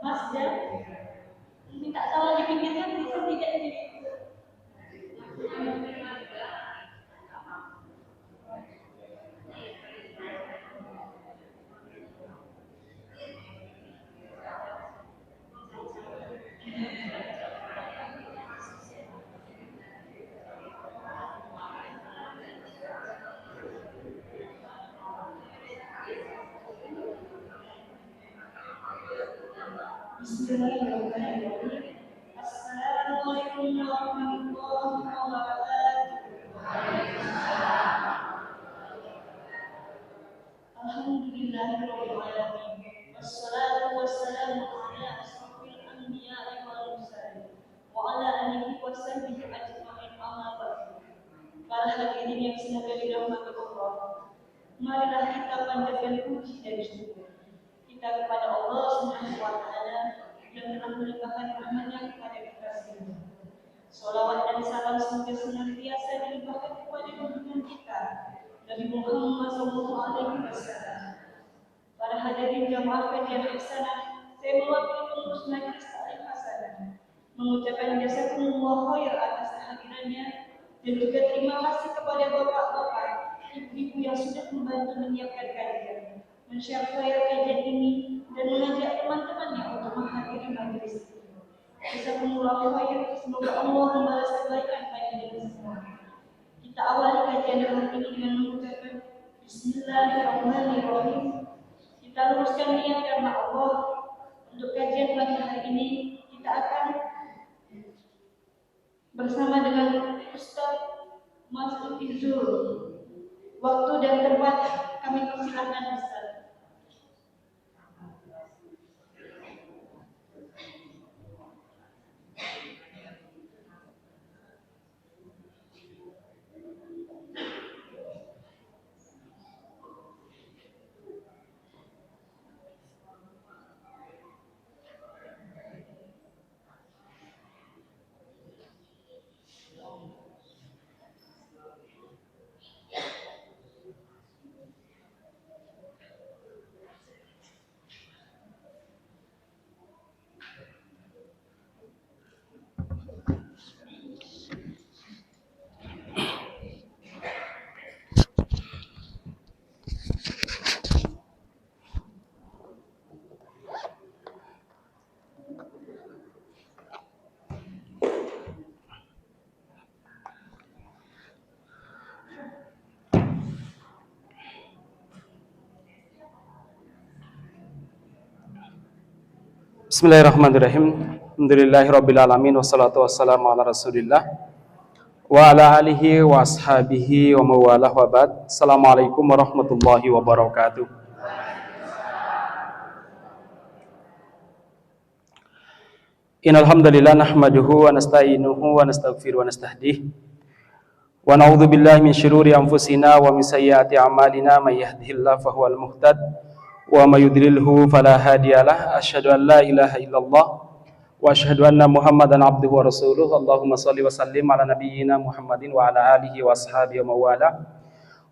Mas dan minta tolong dipinggirkan bisa tidak jadi. Bismillahirrahmanirrahim. Assalamualaikum warahmatullahi wabarakatuh. Alhamdulillahirabbil alamin. Wassalatu wassalamu ala asrofil anbiya'i wal mursalin wa ala alihi wa sahbihi ajma'in amma ba'du. Para hadirin yang semoga dirahmati Allah, marilah kita panjatkan puji dan syukur kita kepada Allah Subhanahu wa taala yang telah melimpahkan rahmat-Nya kepada kita semua. Shalawat dan salam semoga senantiasa dilimpahkan kepada junjungan kita Nabi Muhammad SAW. Para hadirin jamaah kajian Ihsanah, saya mewakili pengurus Majelis Taklim Hasanah mengucapkan jazakumullah khair atas kehadirannya dan juga terima kasih kepada bapak-bapak, ibu-ibu yang sudah membantu menyiapkan kajian, men-share flyer kajian ini dan mengajak teman-temannya untuk menghadiri majelis ini. Jazakumullah khair, semoga Allah membalas kebaikan kajian semua. Kita awali kajian hari ini dengan mengucapkan Bismillahirrahmanirrahim. Kita luruskan niat karena Allah. Untuk kajian pagi hari ini kita akan bersama dengan Ustaz Mas Izul. Waktu dan tempat kami persilahkan Ustaz. Bismillahirrahmanirrahim. Alhamdulillahirabbil alamin wassalatu wassalamu ala Rasulillah wa ala alihi wa ashabihi wa mawalah wa ba'd. Assalamualaikum warahmatullahi wabarakatuh. Innal hamdalillah nahmaduhu wa nasta'inuhu wa nastaghfiruhu wa nastahdih. Wa na'udzu billahi min syururi anfusina wa min sayyiati a'malina may yahdihillahu fahuwal muhtad wa may yudlilhu fala hadiyalah. Asyhadu an la ilaha illallah wa asyhadu anna Muhammadan abduhu wa rasuluh. Allahumma shalli wa sallim ala nabiyyina Muhammadin wa ala alihi wa ashabihi wa mawala.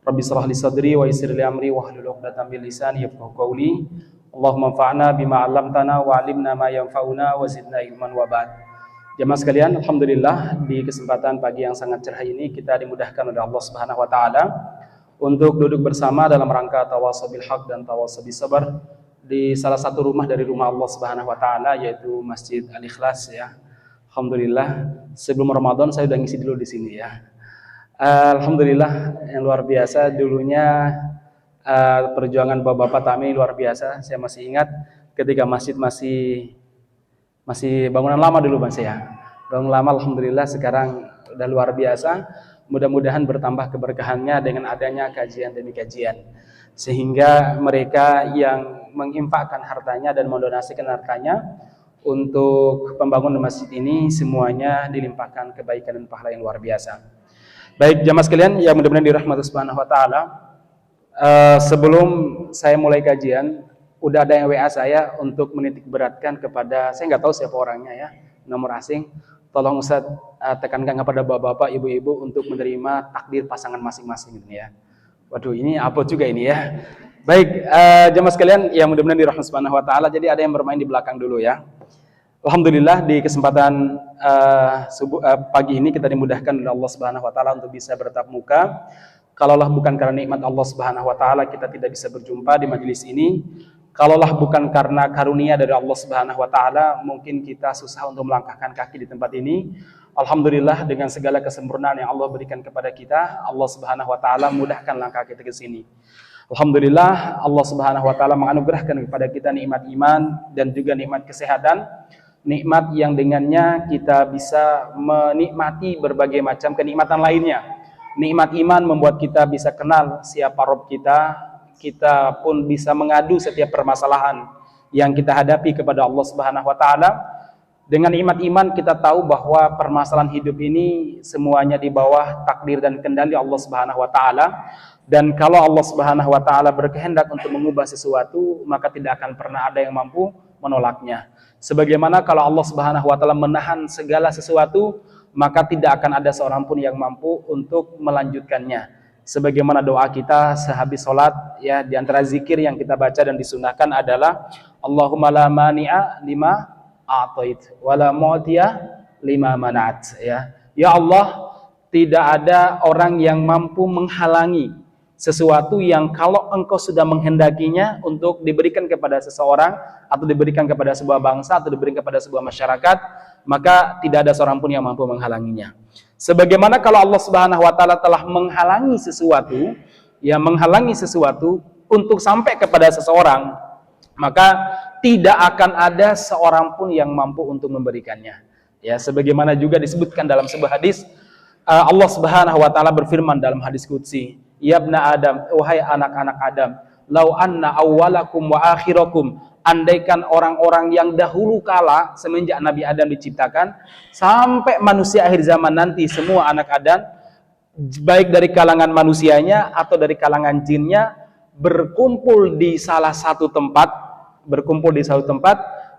Rabbi shrah li sadri wa yassir li amri wa hlul 'uqdatam min lisani yafqahu qawli. Allahumma anfa'na bima 'allamtana wa 'allimna ma yanfa'una wa zidna ilman wa ba'd. Jamaah sekalian, alhamdulillah di kesempatan pagi yang sangat cerah ini kita dimudahkan oleh Allah Subhanahu wa taala untuk duduk bersama dalam rangka tawassul bil haq dan tawassul bis sabar di salah satu rumah dari rumah Allah Subhanahu wa taala, yaitu Masjid Al-Ikhlas ya. Alhamdulillah, sebelum Ramadan saya udah ngisi dulu di sini ya. Alhamdulillah, yang luar biasa dulunya perjuangan bapak-bapak kami luar biasa. Saya masih ingat ketika masjid masih bangunan lama dulu Mas ya. Bangunan lama, alhamdulillah sekarang udah luar biasa. Mudah-mudahan bertambah keberkahannya dengan adanya kajian demi kajian, sehingga mereka yang menginfakkan hartanya dan mendonasikan hartanya untuk pembangunan masjid ini semuanya dilimpahkan kebaikan dan pahala yang luar biasa. Baik jamaah sekalian yang mudah-mudahan dirahmati Subhanahu wa taala, sebelum saya mulai kajian udah ada yang WA saya untuk menitik beratkan kepada, saya nggak tahu siapa orangnya ya, nomor asing. Tolong Ustaz tekankan kepada bapak-bapak, ibu-ibu untuk menerima takdir pasangan masing-masing ini ya. Waduh, ini apa juga ini ya. Baik, jemaah sekalian yang mudah-mudahan dirahmati Subhanahu wa taala. Jadi ada yang bermain di belakang dulu ya. Alhamdulillah di kesempatan pagi ini kita dimudahkan oleh Allah Subhanahu wa taala untuk bisa bertatap muka. Kalaulah bukan karena nikmat Allah Subhanahu wa taala kita tidak bisa berjumpa di majelis ini. Kalaulah bukan karena karunia dari Allah Subhanahu wa taala, mungkin kita susah untuk melangkahkan kaki di tempat ini. Alhamdulillah dengan segala kesempurnaan yang Allah berikan kepada kita, Allah Subhanahu wa taala mudahkan langkah kita ke sini. Alhamdulillah Allah Subhanahu wa taala menganugerahkan kepada kita nikmat iman dan juga nikmat kesehatan. Nikmat yang dengannya kita bisa menikmati berbagai macam kenikmatan lainnya. Nikmat iman membuat kita bisa kenal siapa Rabb kita. Kita pun bisa mengadu setiap permasalahan yang kita hadapi kepada Allah Subhanahu wa taala. Dengan nikmat iman kita tahu bahwa permasalahan hidup ini semuanya di bawah takdir dan kendali Allah Subhanahu wa taala. Dan kalau Allah Subhanahu wa taala berkehendak untuk mengubah sesuatu, maka tidak akan pernah ada yang mampu menolaknya. Sebagaimana kalau Allah Subhanahu wa taala menahan segala sesuatu, maka tidak akan ada seorang pun yang mampu untuk melanjutkannya. Sebagaimana doa kita sehabis salat ya, di antara zikir yang kita baca dan disunahkan adalah Allahumma la mani'a lima a'tait wa la mu'tiya lima mana'at ya. Ya Allah, tidak ada orang yang mampu menghalangi sesuatu yang kalau engkau sudah menghendakinya untuk diberikan kepada seseorang atau diberikan kepada sebuah bangsa atau diberikan kepada sebuah masyarakat, maka tidak ada seorang pun yang mampu menghalanginya. Sebagaimana kalau Allah Subhanahu wa taala telah menghalangi sesuatu, ya menghalangi sesuatu untuk sampai kepada seseorang, maka tidak akan ada seorang pun yang mampu untuk memberikannya. Ya, sebagaimana juga disebutkan dalam sebuah hadis, Allah Subhanahu wa taala berfirman dalam hadis qudsi, "Ya ibna Adam, wahai anak-anak Adam, lau anna awwalakum wa akhirakum," andaikan orang-orang yang dahulu kala semenjak Nabi Adam diciptakan sampai manusia akhir zaman nanti, semua anak Adam baik dari kalangan manusianya atau dari kalangan jinnya berkumpul di salah satu tempat,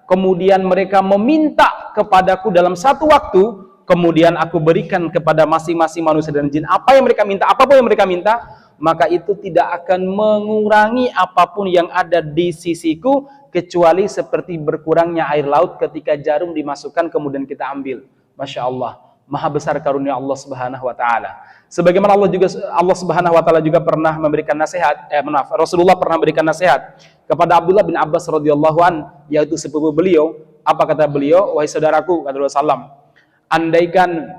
kemudian mereka meminta kepadaku dalam satu waktu, kemudian aku berikan kepada masing-masing manusia dan jin apa yang mereka minta, apapun yang mereka minta, maka itu tidak akan mengurangi apapun yang ada di sisiku, kecuali seperti berkurangnya air laut ketika jarum dimasukkan kemudian kita ambil. Masya Allah, maha besar karunia Allah Subhanahu wa taala. Sebagaimana Allah Subhanahu wa taala juga pernah memberikan nasihat, Rasulullah pernah memberikan nasihat kepada Abdullah bin Abbas radhiyallahu an, yaitu sepupu beliau. Apa kata beliau? Wahai saudaraku, kata Rasulullah, andaikan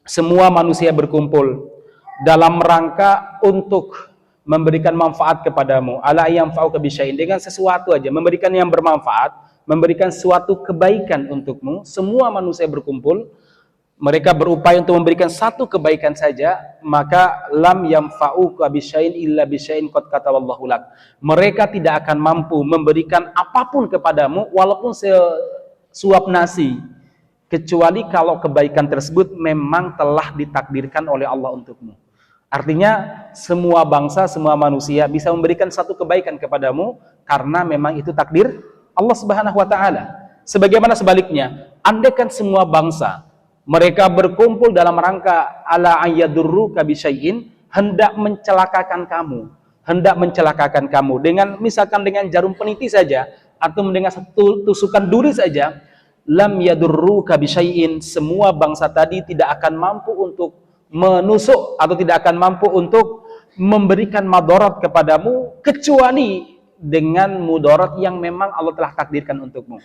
semua manusia berkumpul dalam rangka untuk memberikan manfaat kepadamu, ala yanfa'uka bisyai'in, dengan sesuatu aja, memberikan yang bermanfaat, memberikan suatu kebaikan untukmu, semua manusia berkumpul, mereka berupaya untuk memberikan satu kebaikan saja, maka lam yanfa'uka bisyai'in illa bisyai'in qad kataballahu lak. Mereka tidak akan mampu memberikan apapun kepadamu walaupun sesuap nasi, kecuali kalau kebaikan tersebut memang telah ditakdirkan oleh Allah untukmu. Artinya semua bangsa, semua manusia bisa memberikan satu kebaikan kepadamu karena memang itu takdir Allah Subhanahu wa taala. Sebagaimana sebaliknya, andaikan semua bangsa mereka berkumpul dalam rangka ala ayyadurruka bisyai'in, hendak mencelakakan kamu dengan misalkan dengan jarum peniti saja atau dengan satu tusukan duri saja, lam yadurruka bisyai'in, semua bangsa tadi tidak akan mampu untuk menusuk atau tidak akan mampu untuk memberikan madarat kepadamu kecuali dengan mudarat yang memang Allah telah takdirkan untukmu.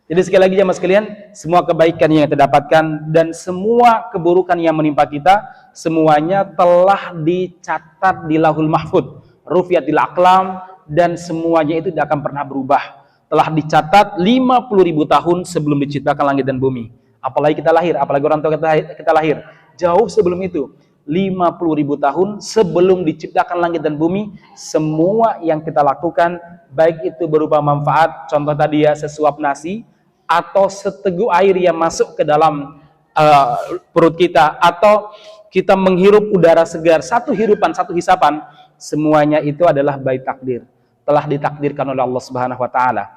Jadi sekali lagi jemaah sekalian, semua kebaikan yang kita dapatkan dan semua keburukan yang menimpa kita, semuanya telah dicatat di Lauhul Mahfuz, rufiatil aqlam, dan semuanya itu tidak akan pernah berubah. Telah dicatat 50.000 tahun sebelum diciptakan langit dan bumi. Apalagi kita lahir, apalagi orang tua kita lahir. Jauh sebelum itu, 50.000 tahun sebelum diciptakan langit dan bumi, semua yang kita lakukan, baik itu berupa manfaat, contoh tadi ya, sesuap nasi, atau seteguk air yang masuk ke dalam perut kita, atau kita menghirup udara segar, satu hirupan, satu hisapan, semuanya itu adalah baik takdir, telah ditakdirkan oleh Allah Subhanahu wa taala.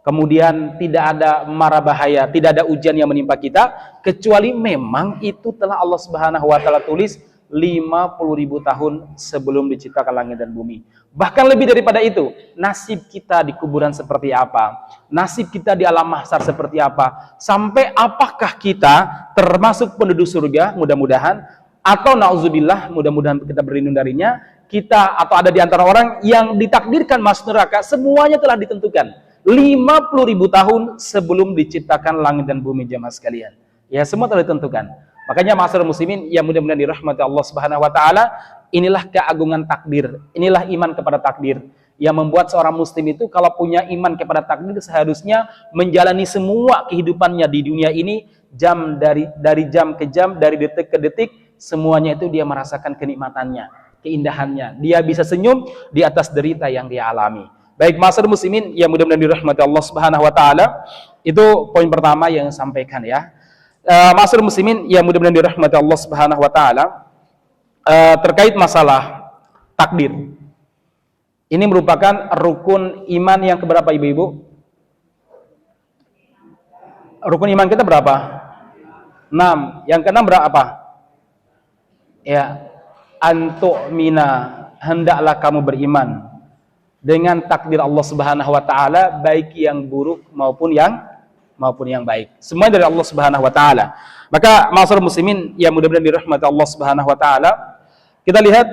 Kemudian tidak ada mara bahaya, tidak ada ujian yang menimpa kita, kecuali memang itu telah Allah Subhanahu wa taala tulis 50.000 tahun sebelum diciptakan langit dan bumi. Bahkan lebih daripada itu, nasib kita di kuburan seperti apa? Nasib kita di alam mahsyar seperti apa? Sampai apakah kita termasuk penduduk surga, mudah-mudahan, atau na'udzubillah, mudah-mudahan kita berlindung darinya, kita atau ada di antara orang yang ditakdirkan masuk neraka, semuanya telah ditentukan. 50.000 tahun sebelum diciptakan langit dan bumi, jemaah sekalian. Ya, semua telah ditentukan. Makanya ma'asyiral muslimin yang mudah-mudahan dirahmati Allah Subhanahu wa taala, inilah keagungan takdir, inilah iman kepada takdir yang membuat seorang muslim itu kalau punya iman kepada takdir seharusnya menjalani semua kehidupannya di dunia ini jam dari jam ke jam, dari detik ke detik, semuanya itu dia merasakan kenikmatannya, keindahannya. Dia bisa senyum di atas derita yang dia alami. Baik, ma'asyiral muslimin yang mudah-mudahan dirahmati Allah Subhanahu wa taala, itu poin pertama yang saya sampaikan ya. Ma'asyiral muslimin yang mudah-mudahan dirahmati Allah Subhanahu wa taala, terkait masalah takdir. Ini merupakan rukun iman yang keberapa ibu-ibu? Rukun iman kita berapa? 6. Yang keenam berapa? Ya, antu'mina, hendaklah kamu beriman dengan takdir Allah Subhanahu wa taala, baik yang buruk maupun yang baik. Semua dari Allah Subhanahu wa taala. Maka ma'asyiral muslimin yang mudah-mudahan dirahmati Allah Subhanahu wa taala, kita lihat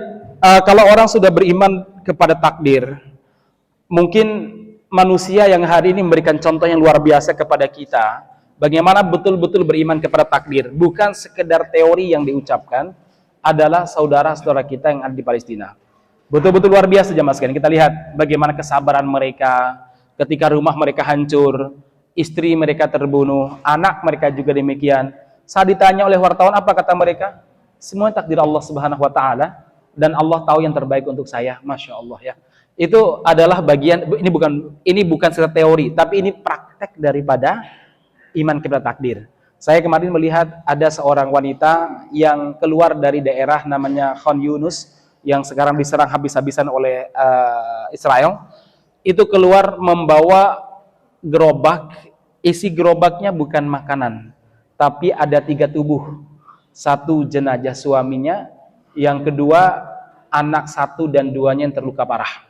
kalau orang sudah beriman kepada takdir, mungkin manusia yang hari ini memberikan contoh yang luar biasa kepada kita, bagaimana betul-betul beriman kepada takdir, bukan sekedar teori yang diucapkan, adalah saudara-saudara kita yang ada di Palestina. Betul-betul luar biasa jemaah sekalian. Kita lihat bagaimana kesabaran mereka ketika rumah mereka hancur, istri mereka terbunuh, anak mereka juga demikian. Saat ditanya oleh wartawan, apa kata mereka? Semua takdir Allah Subhanahu wa taala dan Allah tahu yang terbaik untuk saya. Masya Allah ya. Itu adalah bagian, ini bukan sekedar teori, tapi ini praktek daripada iman kepada takdir. Saya kemarin melihat ada seorang wanita yang keluar dari daerah namanya Khan Yunus yang sekarang diserang habis-habisan oleh Israel. Itu keluar membawa gerobak, isi gerobaknya bukan makanan, tapi ada 3 tubuh. 1 jenazah suaminya, yang kedua anak 1 dan 2-nya yang terluka parah.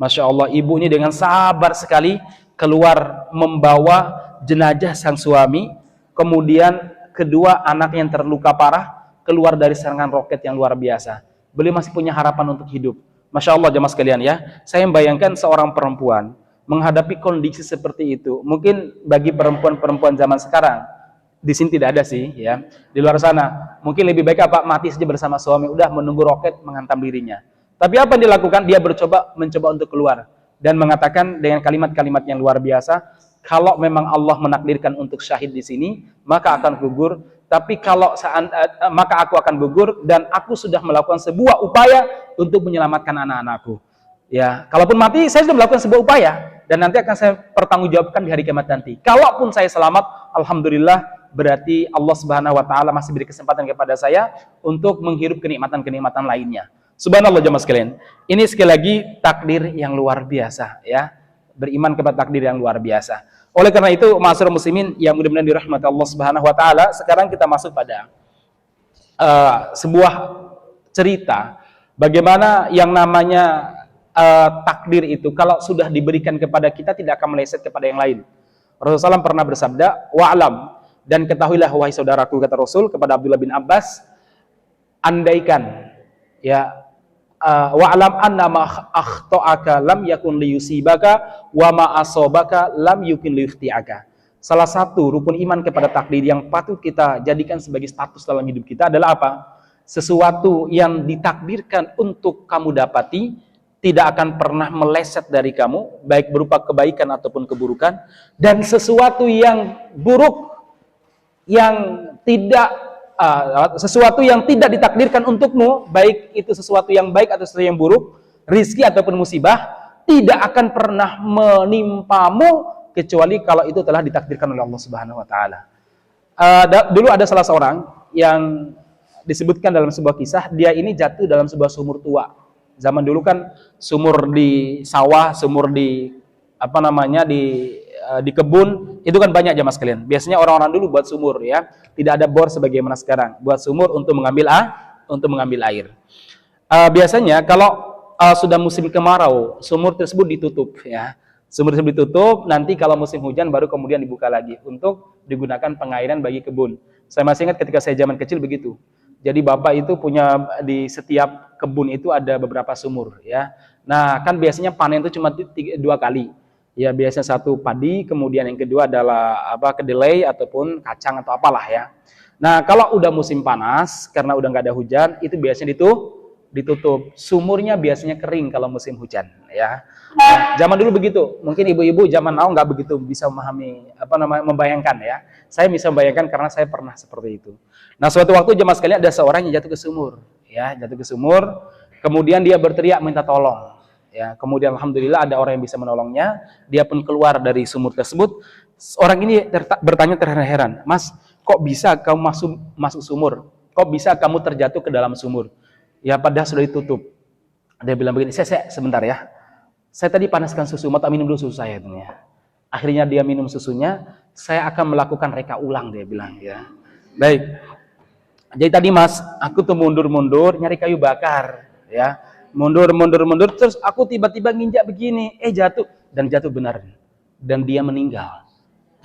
Masya Allah, ibu ini dengan sabar sekali keluar membawa jenazah sang suami, kemudian kedua anak yang terluka parah keluar dari serangan roket yang luar biasa. Beliau masih punya harapan untuk hidup. Masya Allah jemaah sekalian ya. Saya membayangkan seorang perempuan menghadapi kondisi seperti itu. Mungkin bagi perempuan-perempuan zaman sekarang, di sini tidak ada sih ya. Di luar sana, mungkin lebih baik apa? Mati saja bersama suami, udah menunggu roket menghantam dirinya. Tapi apa yang dilakukan? Dia mencoba untuk keluar dan mengatakan dengan kalimat-kalimat yang luar biasa, kalau memang Allah menakdirkan untuk syahid di sini, maka akan gugur. Tapi maka aku akan gugur dan aku sudah melakukan sebuah upaya untuk menyelamatkan anak-anakku. Ya, kalaupun mati saya sudah melakukan sebuah upaya dan nanti akan saya pertanggungjawabkan di hari kiamat nanti. Kalaupun saya selamat, alhamdulillah, berarti Allah Subhanahu wa taala masih beri kesempatan kepada saya untuk menghirup kenikmatan-kenikmatan lainnya. Subhanallah jemaah sekalian. Ini sekali lagi takdir yang luar biasa ya. Beriman kepada takdir yang luar biasa. Oleh karena itu, ma'asyiral muslimin yang mudah-mudahan dirahmati Allah Subhanahu wa taala, sekarang kita masuk pada sebuah cerita bagaimana yang namanya takdir itu kalau sudah diberikan kepada kita tidak akan meleset kepada yang lain. Rasulullah SAW pernah bersabda, wa'lam, dan ketahuilah wahai saudaraku, kata Rasul kepada Abdullah bin Abbas, andaikan ya, wa'lam anna ma akhta'aka lam yakun liyusibaka wa ma asabaka lam yukun liyukhti'aka. Salah satu rukun iman kepada takdir yang patut kita jadikan sebagai status dalam hidup kita adalah apa? Sesuatu yang ditakdirkan untuk kamu dapati tidak akan pernah meleset dari kamu, baik berupa kebaikan ataupun keburukan, dan sesuatu yang buruk yang sesuatu yang tidak ditakdirkan untukmu, baik itu sesuatu yang baik atau sesuatu yang buruk, rizki ataupun musibah, tidak akan pernah menimpamu kecuali kalau itu telah ditakdirkan oleh Allah Subhanahu wa taala. Dulu ada salah seorang yang disebutkan dalam sebuah kisah, dia ini jatuh dalam sebuah sumur tua. Zaman dulu kan sumur di sawah, sumur di di kebun, itu kan banyak jemaah sekalian. Biasanya orang-orang dulu buat sumur ya, tidak ada bor sebagaimana sekarang. Buat sumur untuk mengambil untuk mengambil air. Biasanya kalau sudah musim kemarau, sumur tersebut ditutup ya. Sumur tersebut ditutup, nanti kalau musim hujan baru kemudian dibuka lagi untuk digunakan pengairan bagi kebun. Saya masih ingat ketika saya zaman kecil begitu. Jadi bapak itu punya di setiap kebun itu ada beberapa sumur ya. Nah, kan biasanya panen itu cuma 2 kali. Ya, biasanya satu padi, kemudian yang kedua adalah kedelai ataupun kacang atau apalah ya. Nah, kalau udah musim panas karena udah nggak ada hujan, itu biasanya ditutup. Sumurnya biasanya kering kalau musim hujan ya. Nah, zaman dulu begitu. Mungkin ibu-ibu zaman now nggak begitu bisa memahami membayangkan ya. Saya bisa membayangkan karena saya pernah seperti itu. Nah, suatu waktu jemaah sekalian ada seorang yang jatuh ke sumur ya, jatuh ke sumur, kemudian dia berteriak minta tolong. Ya, kemudian alhamdulillah ada orang yang bisa menolongnya, dia pun keluar dari sumur tersebut. Orang ini bertanya terheran-heran, "Mas, kok bisa kamu masuk sumur? Kok bisa kamu terjatuh ke dalam sumur?" Ya, padahal sudah ditutup. Dia bilang begini, saya sebentar ya. Saya tadi panaskan susu, mau tak minum dulu susu saya itu ya. Akhirnya dia minum susunya, saya akan melakukan reka ulang, dia bilang ya. Baik. Jadi tadi Mas, aku tuh mundur-mundur nyari kayu bakar ya. Mundur, terus aku tiba-tiba nginjak begini, jatuh. Dan jatuh benar. Dan dia meninggal.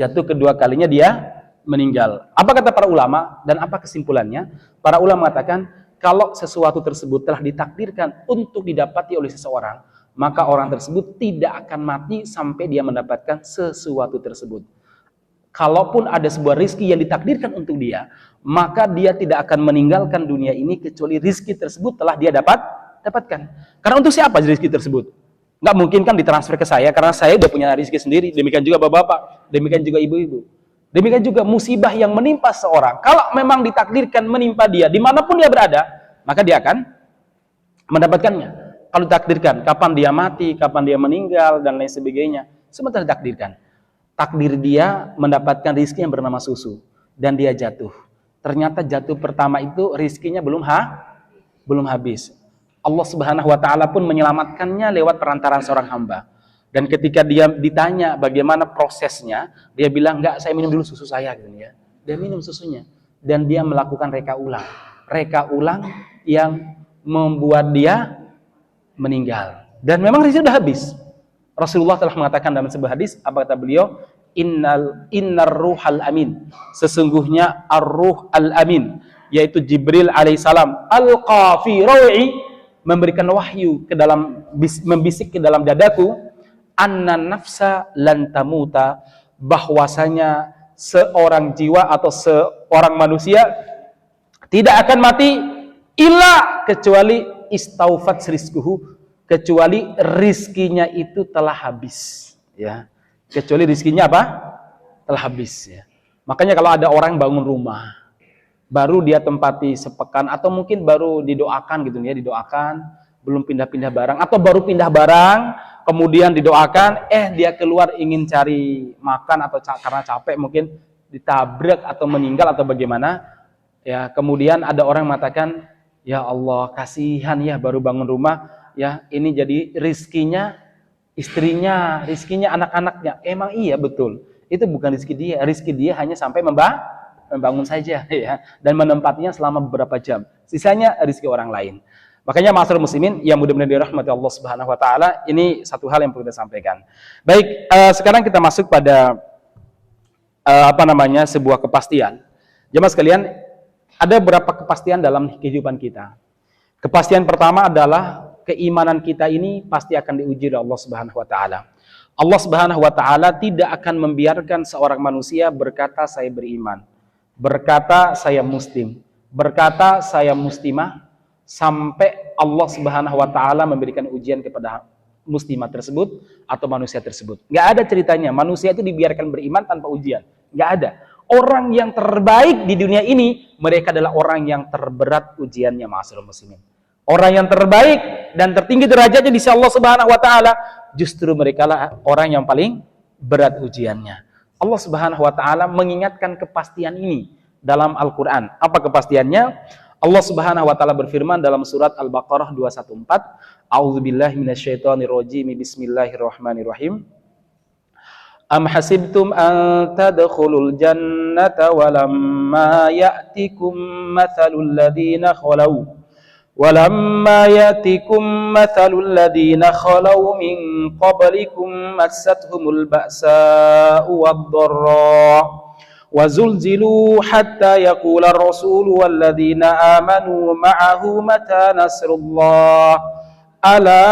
Jatuh kedua kalinya dia meninggal. Apa kata para ulama dan apa kesimpulannya? Para ulama mengatakan, kalau sesuatu tersebut telah ditakdirkan untuk didapati oleh seseorang, maka orang tersebut tidak akan mati sampai dia mendapatkan sesuatu tersebut. Kalaupun ada sebuah rizki yang ditakdirkan untuk dia, maka dia tidak akan meninggalkan dunia ini kecuali rizki tersebut telah dia dapatkan. Karena untuk siapa rezeki tersebut? Nggak mungkin kan ditransfer ke saya, karena saya udah punya rezeki sendiri. Demikian juga bapak-bapak, demikian juga ibu-ibu. Demikian juga musibah yang menimpa seorang. Kalau memang ditakdirkan menimpa dia, dimanapun dia berada, maka dia akan mendapatkannya. Kalau ditakdirkan, kapan dia mati, kapan dia meninggal, dan lain sebagainya, semua telah ditakdirkan. Takdir dia mendapatkan rezeki yang bernama susu, dan dia jatuh. Ternyata jatuh pertama itu rezekinya belum habis. Allah Subhanahu wa taala pun menyelamatkannya lewat perantaraan seorang hamba. Dan ketika dia ditanya bagaimana prosesnya, dia bilang, "Enggak, saya minum dulu susu saya," gitu ya. Dia minum susunya dan dia melakukan reka ulang. Reka ulang yang membuat dia meninggal. Dan memang rezeki sudah habis. Rasulullah telah mengatakan dalam sebuah hadis, apa kata beliau? Innar ruhal amin. Sesungguhnya ar-ruh al-amin, yaitu Jibril alaihissalam, alqa fi ru'i, memberikan wahyu ke dalam, membisik ke dalam dadaku, anna nafsa lan tamuta, bahwasanya seorang jiwa atau seorang manusia tidak akan mati illa kecuali istaufat rizquhu, kecuali rizkinya itu telah habis ya. Kecuali rizkinya apa? Telah habis ya. Makanya kalau ada orang bangun rumah baru dia tempati sepekan atau mungkin baru didoakan gitu ya, didoakan, belum pindah-pindah barang atau baru pindah barang, kemudian didoakan, dia keluar ingin cari makan atau karena capek mungkin ditabrak atau meninggal atau bagaimana ya, kemudian ada orang mengatakan, "Ya Allah, kasihan ya baru bangun rumah ya, ini jadi rizkinya istrinya, rizkinya anak-anaknya." Emang iya betul, itu bukan rizki dia. Rizki dia hanya sampai membangun saja ya, dan menempatinya selama beberapa jam. Sisanya rezeki orang lain. Makanya ma'asyiral muslimin yang mudah-mudahan dirahmati Allah Subhanahu wa taala, ini satu hal yang perlu kita sampaikan. Baik, sekarang kita masuk pada sebuah kepastian. Jemaah sekalian, ada beberapa kepastian dalam kehidupan kita. Kepastian pertama adalah keimanan kita ini pasti akan diuji oleh Allah Subhanahu wa taala. Allah Subhanahu wa taala tidak akan membiarkan seorang manusia berkata saya beriman, berkata saya muslim, berkata saya muslimah, sampai Allah Subhanahu wa taala memberikan ujian kepada muslimah tersebut atau manusia tersebut. Enggak ada ceritanya manusia itu dibiarkan beriman tanpa ujian. Enggak ada. Orang yang terbaik di dunia ini, mereka adalah orang yang terberat ujiannya, ma'asyiral muslimin. Orang yang terbaik dan tertinggi derajatnya di sisi Allah Subhanahu wa taala, justru mereka lah orang yang paling berat ujiannya. Allah Subhanahu wa taala mengingatkan kepastian ini dalam Al-Qur'an. Apa kepastiannya? Allah Subhanahu wa taala berfirman dalam surat Al-Baqarah 214, A'udzubillahi minasyaitonirrajim, bismillahirrahmanirrahim. Am hasibtum an tadkhulul jannata walamma ya'tikum mathalul ladzina khalau Walamma yatikum mathalul ladzina khalau min qablikum massathumul ba'sa'u wad-dharra wa zulzilu hatta yaqula ar-rasulu wal ladzina amanu ma'ahu mata nasrullah ala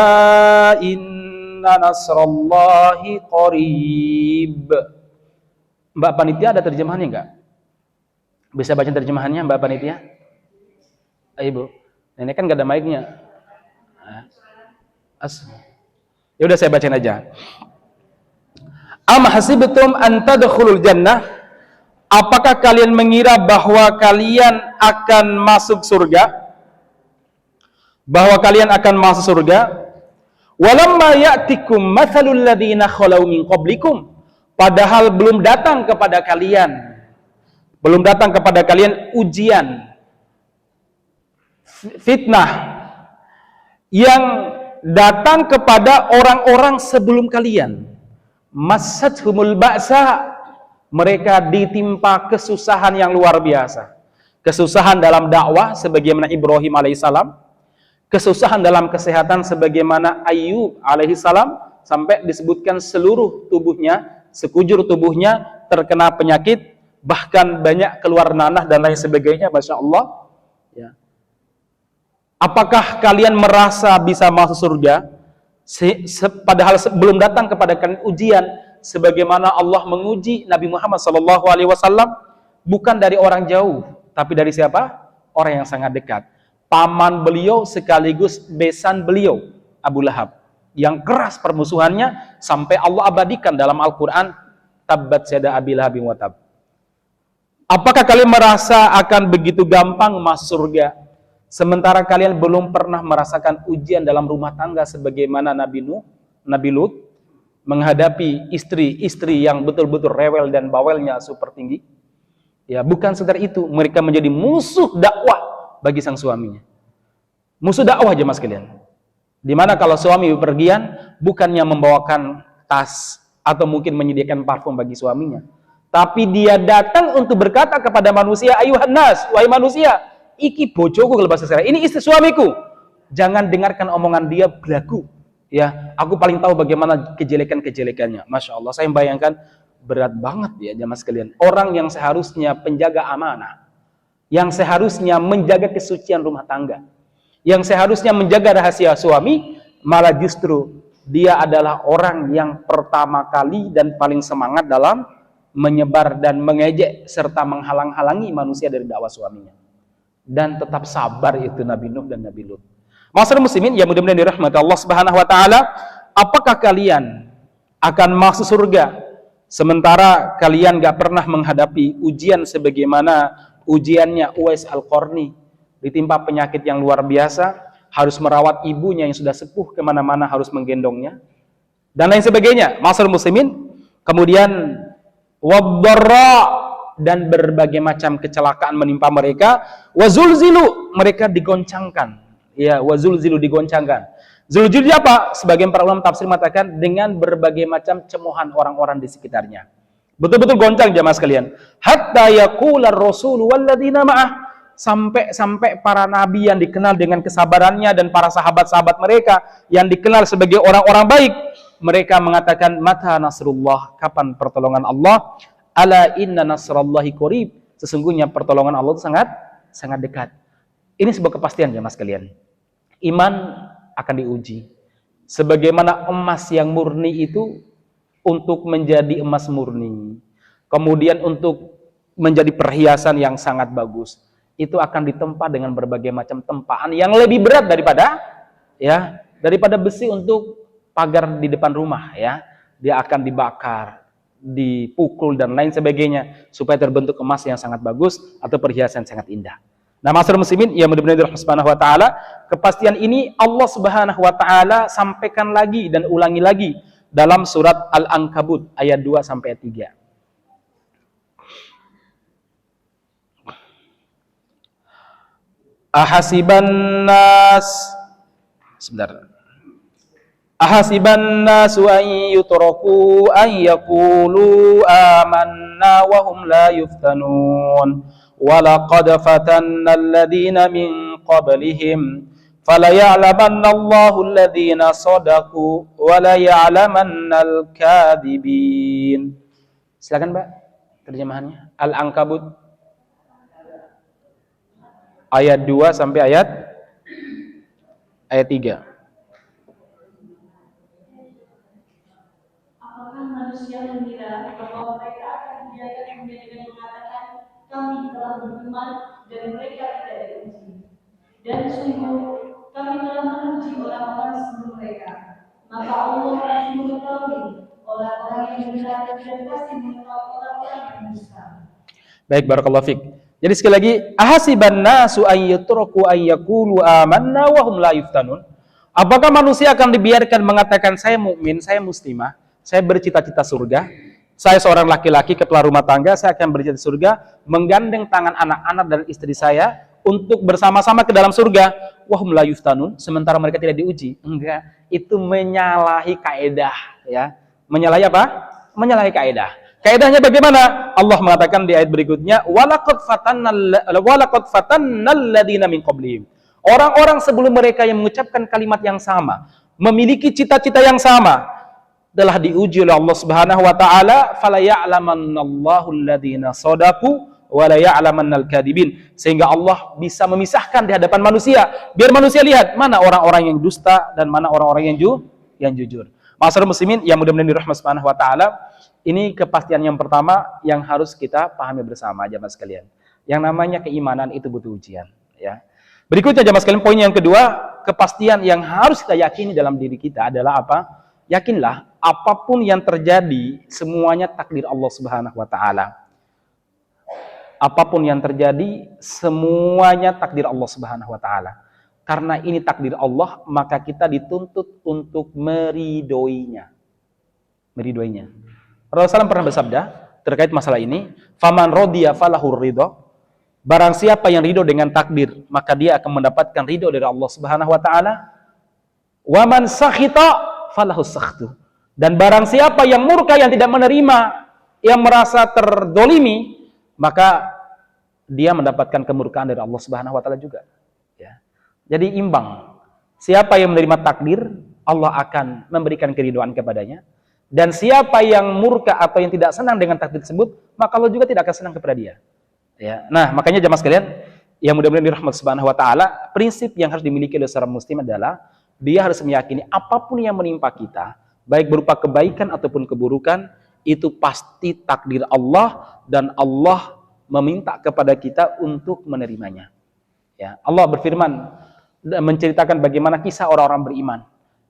inna nasrallahi qarib. Mbak Panitia ada terjemahannya enggak? Bisa baca terjemahannya Mbak Panitia? Ayo Bu. Ini kan gak ada mic-nya. Ya udah saya bacain aja. Am hasibtum an tadkhulul jannah? Apakah kalian mengira bahwa kalian akan masuk surga? Bahwa kalian akan masuk surga? Walamma ya'tikum mathalul ladzina khalau min qablikum. Padahal belum datang kepada kalian ujian, fitnah yang datang kepada orang-orang sebelum kalian. Massathumul ba'sa, mereka ditimpa kesusahan yang luar biasa. Kesusahan dalam dakwah sebagaimana Ibrahim alaihissalam, kesusahan dalam kesehatan sebagaimana Ayub alaihissalam, sampai disebutkan seluruh tubuhnya, sekujur tubuhnya terkena penyakit, bahkan banyak keluar nanah dan lain sebagainya. Masya Allah. Ya. Apakah kalian merasa bisa masuk surga? Padahal belum datang kepada kalian ujian, sebagaimana Allah menguji Nabi Muhammad SAW, bukan dari orang jauh, tapi dari siapa? Orang yang sangat dekat. Paman beliau sekaligus besan beliau, Abu Lahab, yang keras permusuhannya sampai Allah abadikan dalam Al-Quran, tabbat yada Abi Lahabin wa tab. Apakah kalian merasa akan begitu gampang masuk surga, sementara kalian belum pernah merasakan ujian dalam rumah tangga sebagaimana Nabi Lut menghadapi istri-istri yang betul-betul rewel dan bawelnya super tinggi? Ya, bukan sekedar itu, mereka menjadi musuh dakwah bagi sang suaminya. Musuh dakwah jemaah sekalian. Dimana kalau suami bepergian, bukannya membawakan tas atau mungkin menyediakan parfum bagi suaminya, tapi dia datang untuk berkata kepada manusia, ayuhan nas, wahai manusia, iki bojoku kalau bahasa saya, ini istri suamiku. Jangan dengarkan omongan dia belagu. Ya, aku paling tahu bagaimana kejelekan-kejelekannya. Masya Allah, saya membayangkan berat banget ya jemaah sekalian. Orang yang seharusnya penjaga amanah, yang seharusnya menjaga kesucian rumah tangga, yang seharusnya menjaga rahasia suami, malah justru dia adalah orang yang pertama kali dan paling semangat dalam menyebar dan mengejek serta menghalang-halangi manusia dari dakwah suaminya. Dan tetap sabar itu Nabi Nuh dan Nabi Lut. Ma'asyiral muslimin yang mudah-mudahan dirahmati Allah Subhanahu wa taala, apakah kalian akan masuk surga sementara kalian gak pernah menghadapi ujian sebagaimana ujiannya Uwais Al-Qarni, ditimpa penyakit yang luar biasa, harus merawat ibunya yang sudah sepuh, kemana-mana harus menggendongnya, dan lain sebagainya. Ma'asyiral muslimin, kemudian wad-dharra, dan berbagai macam kecelakaan menimpa mereka, wazulzilu, mereka digoncangkan. Ya, wazulzilu, digoncangkan. Zulzil apa? Sebagian para ulama tafsir mengatakan dengan berbagai macam cemohan orang-orang di sekitarnya. Betul-betul goncang jamaah sekalian. Hatta yaqular rasul walladzina ma'ah, sampai para nabi yang dikenal dengan kesabarannya dan para sahabat-sahabat mereka yang dikenal sebagai orang-orang baik, mereka mengatakan, mata nasrullah, kapan pertolongan Allah? Ala inna nasrallahi qarib, sesungguhnya pertolongan Allah itu sangat dekat. Ini sebuah kepastian jemaah sekalian. Iman akan diuji. Sebagaimana emas yang murni itu untuk menjadi emas murni, kemudian untuk menjadi perhiasan yang sangat bagus, itu akan ditempa dengan berbagai macam tempaan yang lebih berat daripada besi untuk pagar di depan rumah, ya. Dia akan dibakar, dipukul dan lain sebagainya supaya terbentuk emas yang sangat bagus atau perhiasan sangat indah. Nah, ma'asyiral muslimin yang mudah-mudahan dirahmati Allah Subhanahu wa taala, kepastian ini Allah Subhanahu wa taala sampaikan lagi dan ulangi lagi dalam surat Al-Ankabut ayat 2 sampai 3. Ahasiban nas, sebentar. Ahasiban nasu an yutraku an yaqulu amanna wa hum la yuftanun. Walaqad fatanna alladhina min qablihim fala ya'lamannallahu alladhina shadaqu wa la ya'lamannal kadhibin. Silakan Mbak terjemahannya. Al-Ankabut ayat 2 sampai ayat 3. Apakah manusia mengira bahwa mereka akan dibiarkan kemudian dengan mengatakan kami telah beriman dan mereka tidak diuji? Dan sungguh kami telah menguji orang-orang sebelum mereka. Maka Allah pasti mengetahui orang-orang yang benar dan pasti mengetahui orang-orang yang dusta. Baik, barakallahu fiik. Jadi sekali lagi, ahasiban nasu an yutraku an yaqulu amanna wa hum la yuftanun? Apakah manusia akan dibiarkan mengatakan saya mukmin, saya muslimah, saya bercita-cita surga, saya seorang laki-laki kepala rumah tangga, saya akan bercita surga, menggandeng tangan anak-anak dan istri saya untuk bersama-sama ke dalam surga, wa hum la yuftanun, sementara mereka tidak diuji? Enggak, itu menyalahi kaedah, ya. Menyalahi apa? Menyalahi kaedah. Kaedahnya bagaimana? Allah mengatakan di ayat berikutnya, walaqad fatannal ladzina min qablihim. Orang-orang sebelum mereka yang mengucapkan kalimat yang sama, memiliki cita-cita yang sama, telah diuji oleh Allah Subhanahu wa taala, fala ya'lamannallahu alladzina shadaqu wa la ya'lamannal kadhibin. Sehingga Allah bisa memisahkan di hadapan manusia, biar manusia lihat mana orang-orang yang dusta dan mana orang-orang yang jujur. Ma'asyiral muslimin yang mudah-mudahan dirahmati Subhanahu wa taala, ini kepastian yang pertama yang harus kita pahami bersama jamaah sekalian. Yang namanya keimanan itu butuh ujian, ya. Berikutnya jamaah sekalian, poin yang kedua, kepastian yang harus kita yakini dalam diri kita adalah apa? Yakinlah apapun yang terjadi semuanya takdir Allah Subhanahu wa taala. Apapun yang terjadi semuanya takdir Allah Subhanahu wa taala. Karena ini takdir Allah, maka kita dituntut untuk meridhoinya. Meridhoinya. Rasulullah SAW pernah bersabda terkait masalah ini, faman rodiya falahur ridho. Barang siapa yang ridho dengan takdir, maka dia akan mendapatkan ridho dari Allah Subhanahu wa taala. Wa man sakhita falahus sakhtu. Dan barang siapa yang murka, yang tidak menerima, yang merasa terdolimi, maka dia mendapatkan kemurkaan dari Allah Subhanahu wa taala juga, ya. Jadi imbang. Siapa yang menerima takdir, Allah akan memberikan keridhaan kepadanya. Dan siapa yang murka atau yang tidak senang dengan takdir tersebut, maka Allah juga tidak akan senang kepada dia. Ya. Nah, makanya jamaah sekalian, yang mudah-mudahan dirahmati Subhanahu wa taala, prinsip yang harus dimiliki oleh seorang muslim adalah dia harus meyakini apapun yang menimpa kita, baik berupa kebaikan ataupun keburukan, itu pasti takdir Allah dan Allah meminta kepada kita untuk menerimanya. Ya. Allah berfirman menceritakan bagaimana kisah orang-orang beriman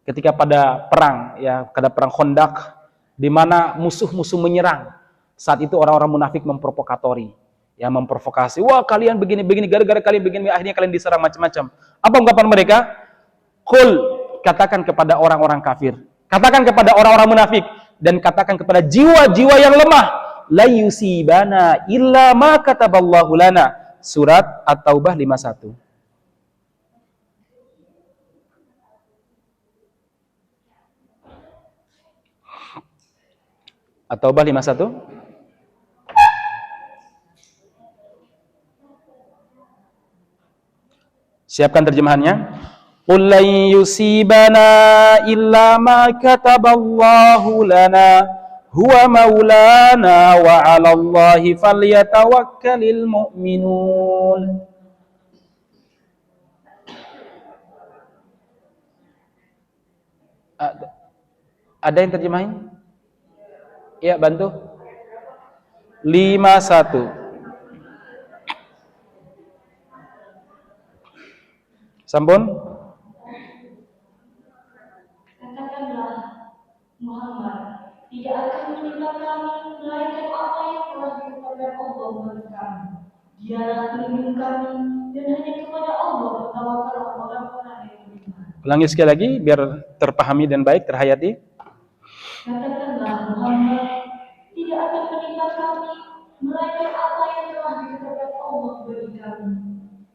ketika pada perang, ya, pada perang Khandaq, di mana musuh-musuh menyerang. Saat itu orang-orang munafik memprovokatori, ya, memprovokasi. Wah, kalian begini-begini, gara-gara kalian begini, akhirnya kalian diserang macam-macam. Apa ungkapan mereka? Qul, katakan kepada orang-orang kafir, katakan kepada orang-orang munafik, dan katakan kepada jiwa-jiwa yang lemah, la yusibana illa ma kataballahu lana. Surat At-Taubah 51. At-Taubah 51. Siapkan terjemahannya. Qul lan yusibana illa ma kataballahu lana huwa maulana wa 'alallahi falyatawakkalul mu'minun. Ada yang terjemahin? Ya, bantu. 51. Sampun? Katakanlah Muhammad, tidak akan menimpa kami melainkan apa yang telah ditetapkan Allah bagi kami. Dialah pelindung kami dan hanya kepada Allah bertawakal orang-orang yang beriman. Ulangi sekali lagi biar terpahami dan baik, terhayati. Katakanlah Muhammad, tidak akan menimpa kami melainkan apa yang telah ditetapkan Allah bagi kami.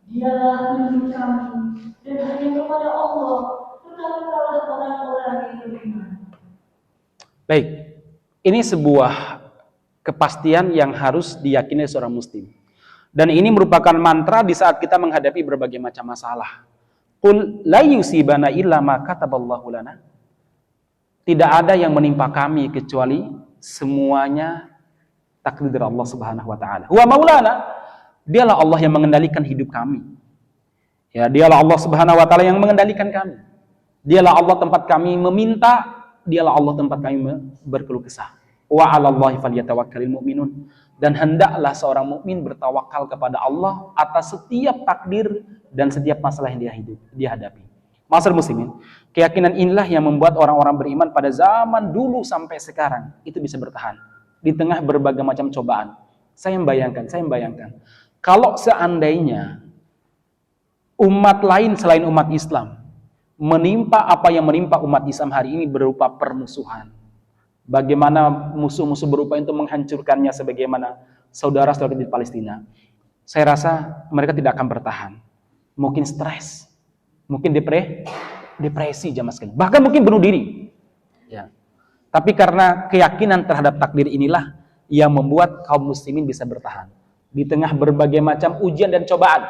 Dialah pelindung kami dan hanya kepada Allah bertawakal orang-orang yang beriman. Baik, ini sebuah kepastian yang harus diyakini seorang muslim. Dan ini merupakan mantra di saat kita menghadapi berbagai macam masalah. Qul la yusibana illa ma kataballahu lana. Tidak ada yang menimpa kami kecuali semuanya takdir dari Allah Subhanahu wa taala. Wa maulana, dialah Allah yang mengendalikan hidup kami. Ya, dialah Allah Subhanahu wa taala yang mengendalikan kami. Dialah Allah tempat kami meminta, dialah Allah tempat kami berkeluh kesah. Wa 'alallahi falyatawakkalul mu'minun. Dan hendaklah seorang mukmin bertawakal kepada Allah atas setiap takdir dan setiap masalah yang dia hadapi. Masyarakat muslimin, keyakinan inilah yang membuat orang-orang beriman pada zaman dulu sampai sekarang itu bisa bertahan di tengah berbagai macam cobaan. Saya membayangkan, kalau seandainya umat lain selain umat Islam menimpa apa yang menimpa umat Islam hari ini berupa permusuhan, bagaimana musuh-musuh berupaya untuk menghancurkannya sebagaimana saudara-saudara di Palestina, saya rasa mereka tidak akan bertahan. Mungkin stres, mungkin depresi jamaah sekalian, bahkan mungkin bunuh diri. Ya. Tapi karena keyakinan terhadap takdir inilah yang membuat kaum muslimin bisa bertahan di tengah berbagai macam ujian dan cobaan.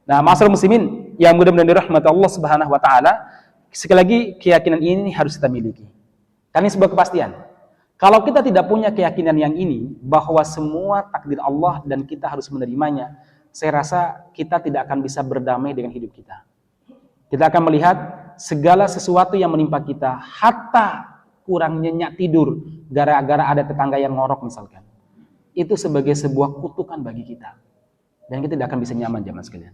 Nah, masyarakat muslimin yang mudah-mudahan dirahmati Allah Subhanahu wa taala, sekali lagi keyakinan ini harus kita miliki. Karena ini sebuah kepastian. Kalau kita tidak punya keyakinan yang ini, bahwa semua takdir Allah dan kita harus menerimanya, saya rasa kita tidak akan bisa berdamai dengan hidup kita. Kita akan melihat segala sesuatu yang menimpa kita, hatta kurang nyenyak tidur gara-gara ada tetangga yang ngorok misalkan. Itu sebagai sebuah kutukan bagi kita. Dan kita tidak akan bisa nyaman jamaah sekalian.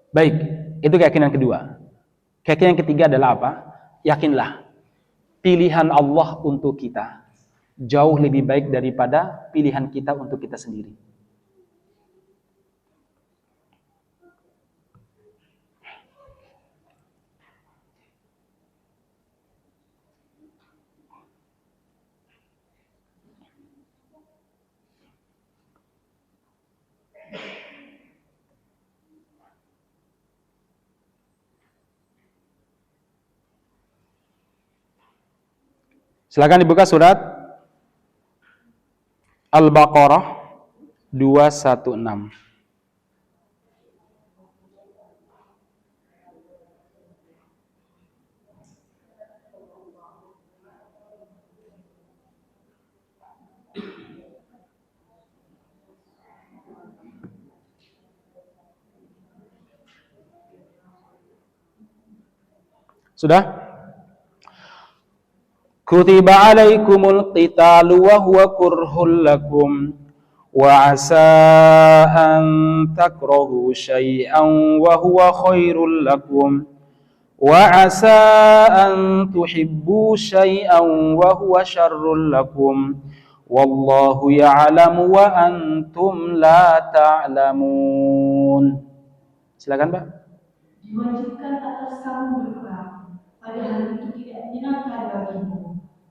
Baik, itu keyakinan kedua. Keyakinan ketiga adalah apa? Yakinlah pilihan Allah untuk kita jauh lebih baik daripada pilihan kita untuk kita sendiri. Silakan dibuka surat Al-Baqarah 216. Sudah? Kutiba alaikumul qitalu wa huwa kurhul lakum wa asa an takrahu syai'an wa huwa khairul lakum wa asa an tuhibbu syai'an wa huwa syarrul lakum wallahu ya'lamu wa antum la ta'lamun. Silakan, Pak. Diwajibkan atas kamu berperang, padahal itu tidak menyenangkan bagimu.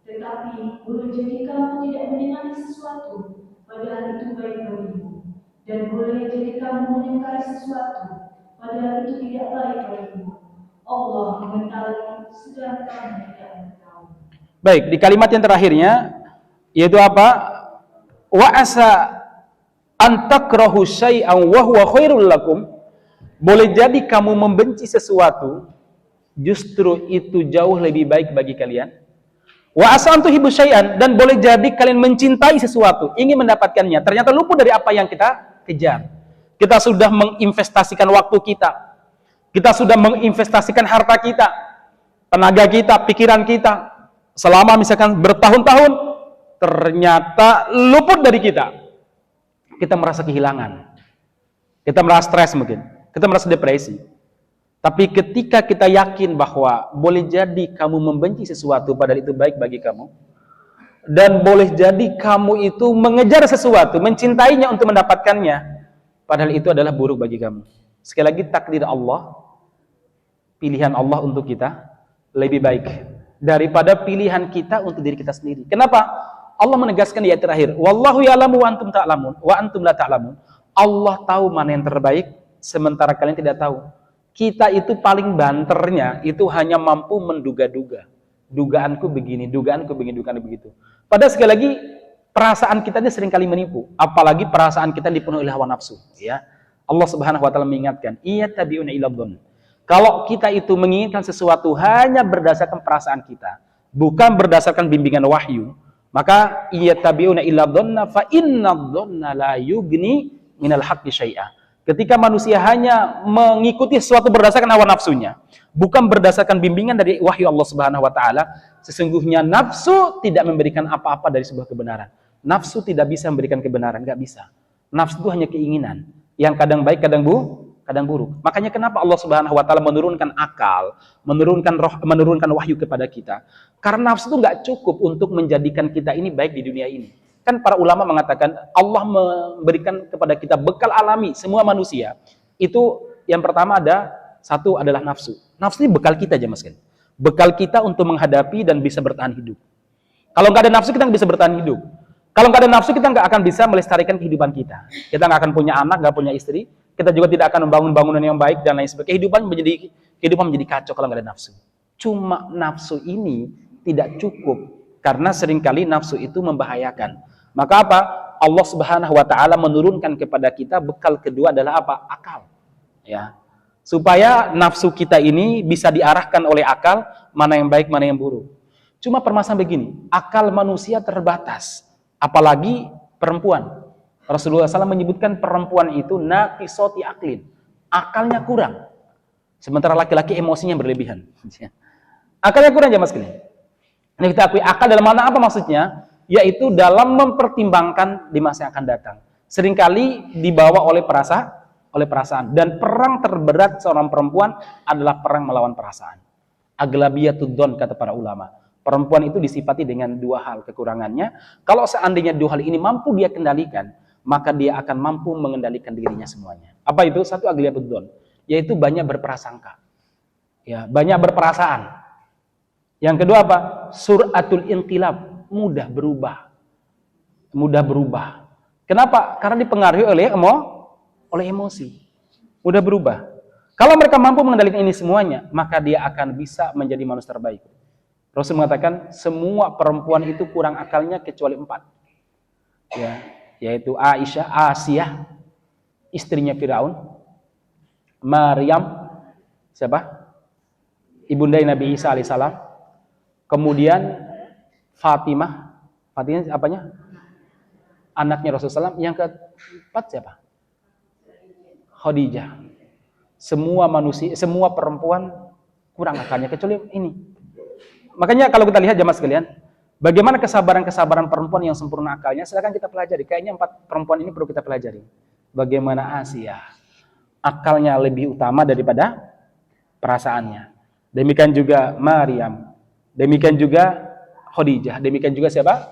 Tetapi boleh jadi kamu tidak menyenangi sesuatu, padahal itu baik bagimu. Dan boleh jadi kamu menyukai sesuatu, padahal itu tidak baik bagimu. Allah mengetahui sedang kamu tidak mengetahui. Baik, di kalimat yang terakhirnya yaitu apa? Wa asa an takrahu syai'an wa huwa khairul lakum. Boleh jadi kamu membenci sesuatu, justru itu jauh lebih baik bagi kalian. Wa asa an tuhibbu syai'an, dan boleh jadi kalian mencintai sesuatu, ingin mendapatkannya, ternyata luput dari apa yang kita kejar. Kita sudah menginvestasikan waktu kita. Kita sudah menginvestasikan harta kita, tenaga kita, pikiran kita selama misalkan bertahun-tahun, ternyata luput dari kita. Kita merasa kehilangan. Kita merasa stres mungkin. Kita merasa depresi. Tapi ketika kita yakin bahwa boleh jadi kamu membenci sesuatu padahal itu baik bagi kamu, dan boleh jadi kamu itu mengejar sesuatu, mencintainya untuk mendapatkannya, padahal itu adalah buruk bagi kamu. Sekali lagi, takdir Allah, pilihan Allah untuk kita lebih baik daripada pilihan kita untuk diri kita sendiri. Kenapa? Allah menegaskan di ayat terakhir, wallahu ya'lamu wa antum ta'lamun wa antum la ta'lamun. Allah tahu mana yang terbaik, sementara kalian tidak tahu. Kita itu paling banternya itu hanya mampu menduga-duga. Dugaanku begini, dugaanku begitu. Padahal sekali lagi perasaan kita ini seringkali menipu, apalagi perasaan kita dipenuhi oleh hawa nafsu, ya. Allah Subhanahu wa taala mengingatkan, iyattabi'una ila dhon. Kalau kita itu menginginkan sesuatu hanya berdasarkan perasaan kita, bukan berdasarkan bimbingan wahyu, maka iyattabi'una illa dhanna fa inna dhanna la yughni minal haqqi syai'a. Ketika manusia hanya mengikuti sesuatu berdasarkan hawa nafsunya, bukan berdasarkan bimbingan dari wahyu Allah Subhanahu wa taala, sesungguhnya nafsu tidak memberikan apa-apa dari sebuah kebenaran. Nafsu tidak bisa memberikan kebenaran, enggak bisa. Nafsu itu hanya keinginan yang kadang baik, kadang buruk. Makanya kenapa Allah Subhanahu wa taala menurunkan akal, menurunkan roh, menurunkan wahyu kepada kita? Karena nafsu itu enggak cukup untuk menjadikan kita ini baik di dunia ini. Kan para ulama mengatakan Allah memberikan kepada kita bekal alami semua manusia. Itu yang pertama satu adalah nafsu. Nafsu ini bekal kita aja Mas kan. Bekal kita untuk menghadapi dan bisa bertahan hidup. Kalau nggak ada nafsu kita nggak bisa bertahan hidup. Kalau nggak ada nafsu kita nggak akan bisa melestarikan kehidupan kita. Kita nggak akan punya anak, nggak punya istri. Kita juga tidak akan membangun bangunan yang baik dan lain sebagainya. Kehidupan menjadi kacau kalau nggak ada nafsu. Cuma nafsu ini tidak cukup karena seringkali nafsu itu membahayakan. Maka apa? Allah Subhanahu wa taala menurunkan kepada kita bekal kedua adalah apa? Akal. Ya. Supaya nafsu kita ini bisa diarahkan oleh akal mana yang baik, mana yang buruk. Cuma permasalahan begini, akal manusia terbatas, apalagi perempuan. Rasulullah SAW menyebutkan perempuan itu naqisati aqlin. Akalnya kurang. Sementara laki-laki emosinya berlebihan. Akalnya kurang ya Mas kalian. Ini kita akui akal dalam mana apa maksudnya? Yaitu dalam mempertimbangkan di masa yang akan datang. Seringkali dibawa oleh perasaan. Dan perang terberat seorang perempuan adalah perang melawan perasaan. Aglabiyatud dhon kata para ulama. Perempuan itu disifati dengan dua hal kekurangannya. Kalau seandainya dua hal ini mampu dia kendalikan, maka dia akan mampu mengendalikan dirinya semuanya. Apa itu? Satu aglabiyatud dhon, yaitu banyak berprasangka. Ya, banyak berperasaan. Yang kedua apa? Suratul inqilab. Mudah berubah. Kenapa? Karena dipengaruhi oleh emosi. Mudah berubah. Kalau mereka mampu mengendalikan ini semuanya, maka dia akan bisa menjadi manusia terbaik. Rasul mengatakan semua perempuan itu kurang akalnya kecuali 4. Ya, yaitu Asyah, istrinya Firaun, Maryam, siapa? Ibunda Nabi Isa alaihissalam. Kemudian Fatimah apanya? Anaknya Rasulullah SAW. Yang keempat siapa? Khadijah. Semua perempuan kurang akalnya kecuali ini. Makanya kalau kita lihat jamaah sekalian, bagaimana kesabaran perempuan yang sempurna akalnya, silakan kita pelajari. Kayaknya 4 perempuan ini perlu kita pelajari. Bagaimana Asia akalnya lebih utama daripada perasaannya. Demikian juga Maryam. Demikian juga Khadijah, demikian juga siapa?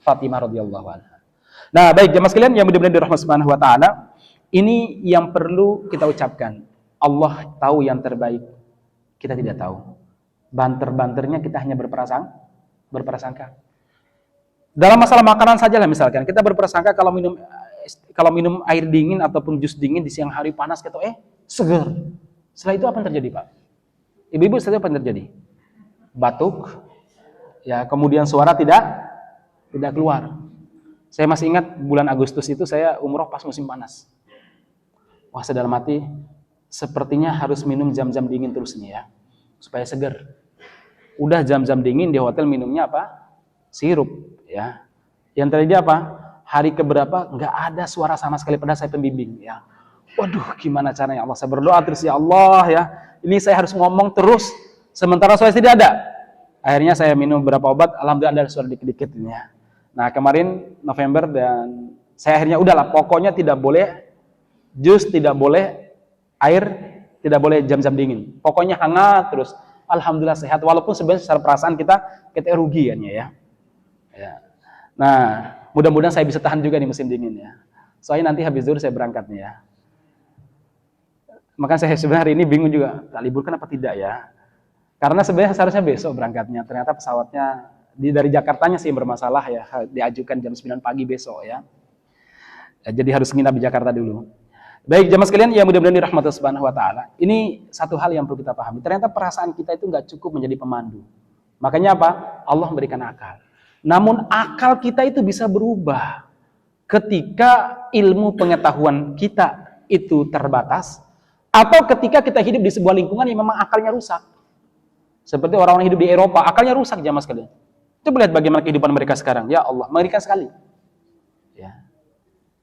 Fatimah radhiyallahu anha. Nah, baik jemaah sekalian yang mudah-mudahan dirahmati Subhanahu wa taala, ini yang perlu kita ucapkan. Allah tahu yang terbaik. Kita tidak tahu. Banter-banternya kita hanya berprasangka. Dalam masalah makanan saja lah misalkan, kita berprasangka kalau minum air dingin ataupun jus dingin di siang hari panas kita seger. Setelah itu apa yang terjadi, Pak? Ibu-ibu setelah itu apa yang terjadi? Batuk. Ya, kemudian suara tidak keluar. Saya masih ingat bulan Agustus itu saya umroh pas musim panas. Wah, saya dalam hati sepertinya harus minum jam-jam dingin terus nih ya, supaya seger. Udah jam-jam dingin di hotel minumnya apa? Sirup ya. Yang terjadi apa? Hari keberapa nggak ada suara sama sekali pada saya pembimbing ya. Waduh, gimana caranya Allah? Saya berdoa terus ya Allah ya. Ini saya harus ngomong terus sementara suara tidak ada. Akhirnya saya minum beberapa obat, alhamdulillah ada suara dikit-dikit ini ya. Nah, kemarin November dan saya akhirnya udahlah, pokoknya tidak boleh jus, tidak boleh air, tidak boleh jam-jam dingin. Pokoknya hangat terus. Alhamdulillah sehat, walaupun sebenarnya secara perasaan kita rugi ya. Nah, mudah-mudahan saya bisa tahan juga nih musim dingin ya. Soalnya nanti habis zuhur saya berangkat nih ya. Maka saya sebenarnya hari ini bingung juga, tak libur kenapa tidak ya? Karena sebenarnya seharusnya besok berangkatnya, ternyata pesawatnya dari Jakartanya sih bermasalah ya, diajukan jam 9 pagi besok ya. Jadi harus nginap di Jakarta dulu. Baik jamaah sekalian yang mudah-mudahan dirahmati Subhanahu wa taala. Ini satu hal yang perlu kita pahami. Ternyata perasaan kita itu nggak cukup menjadi pemandu. Makanya apa? Allah memberikan akal. Namun akal kita itu bisa berubah ketika ilmu pengetahuan kita itu terbatas. Atau ketika kita hidup di sebuah lingkungan yang memang akalnya rusak. Seperti orang-orang hidup di Eropa, akalnya rusak jamaah sekalian. Coba lihat bagaimana kehidupan mereka sekarang. Ya Allah, mengerikan sekali. Ya.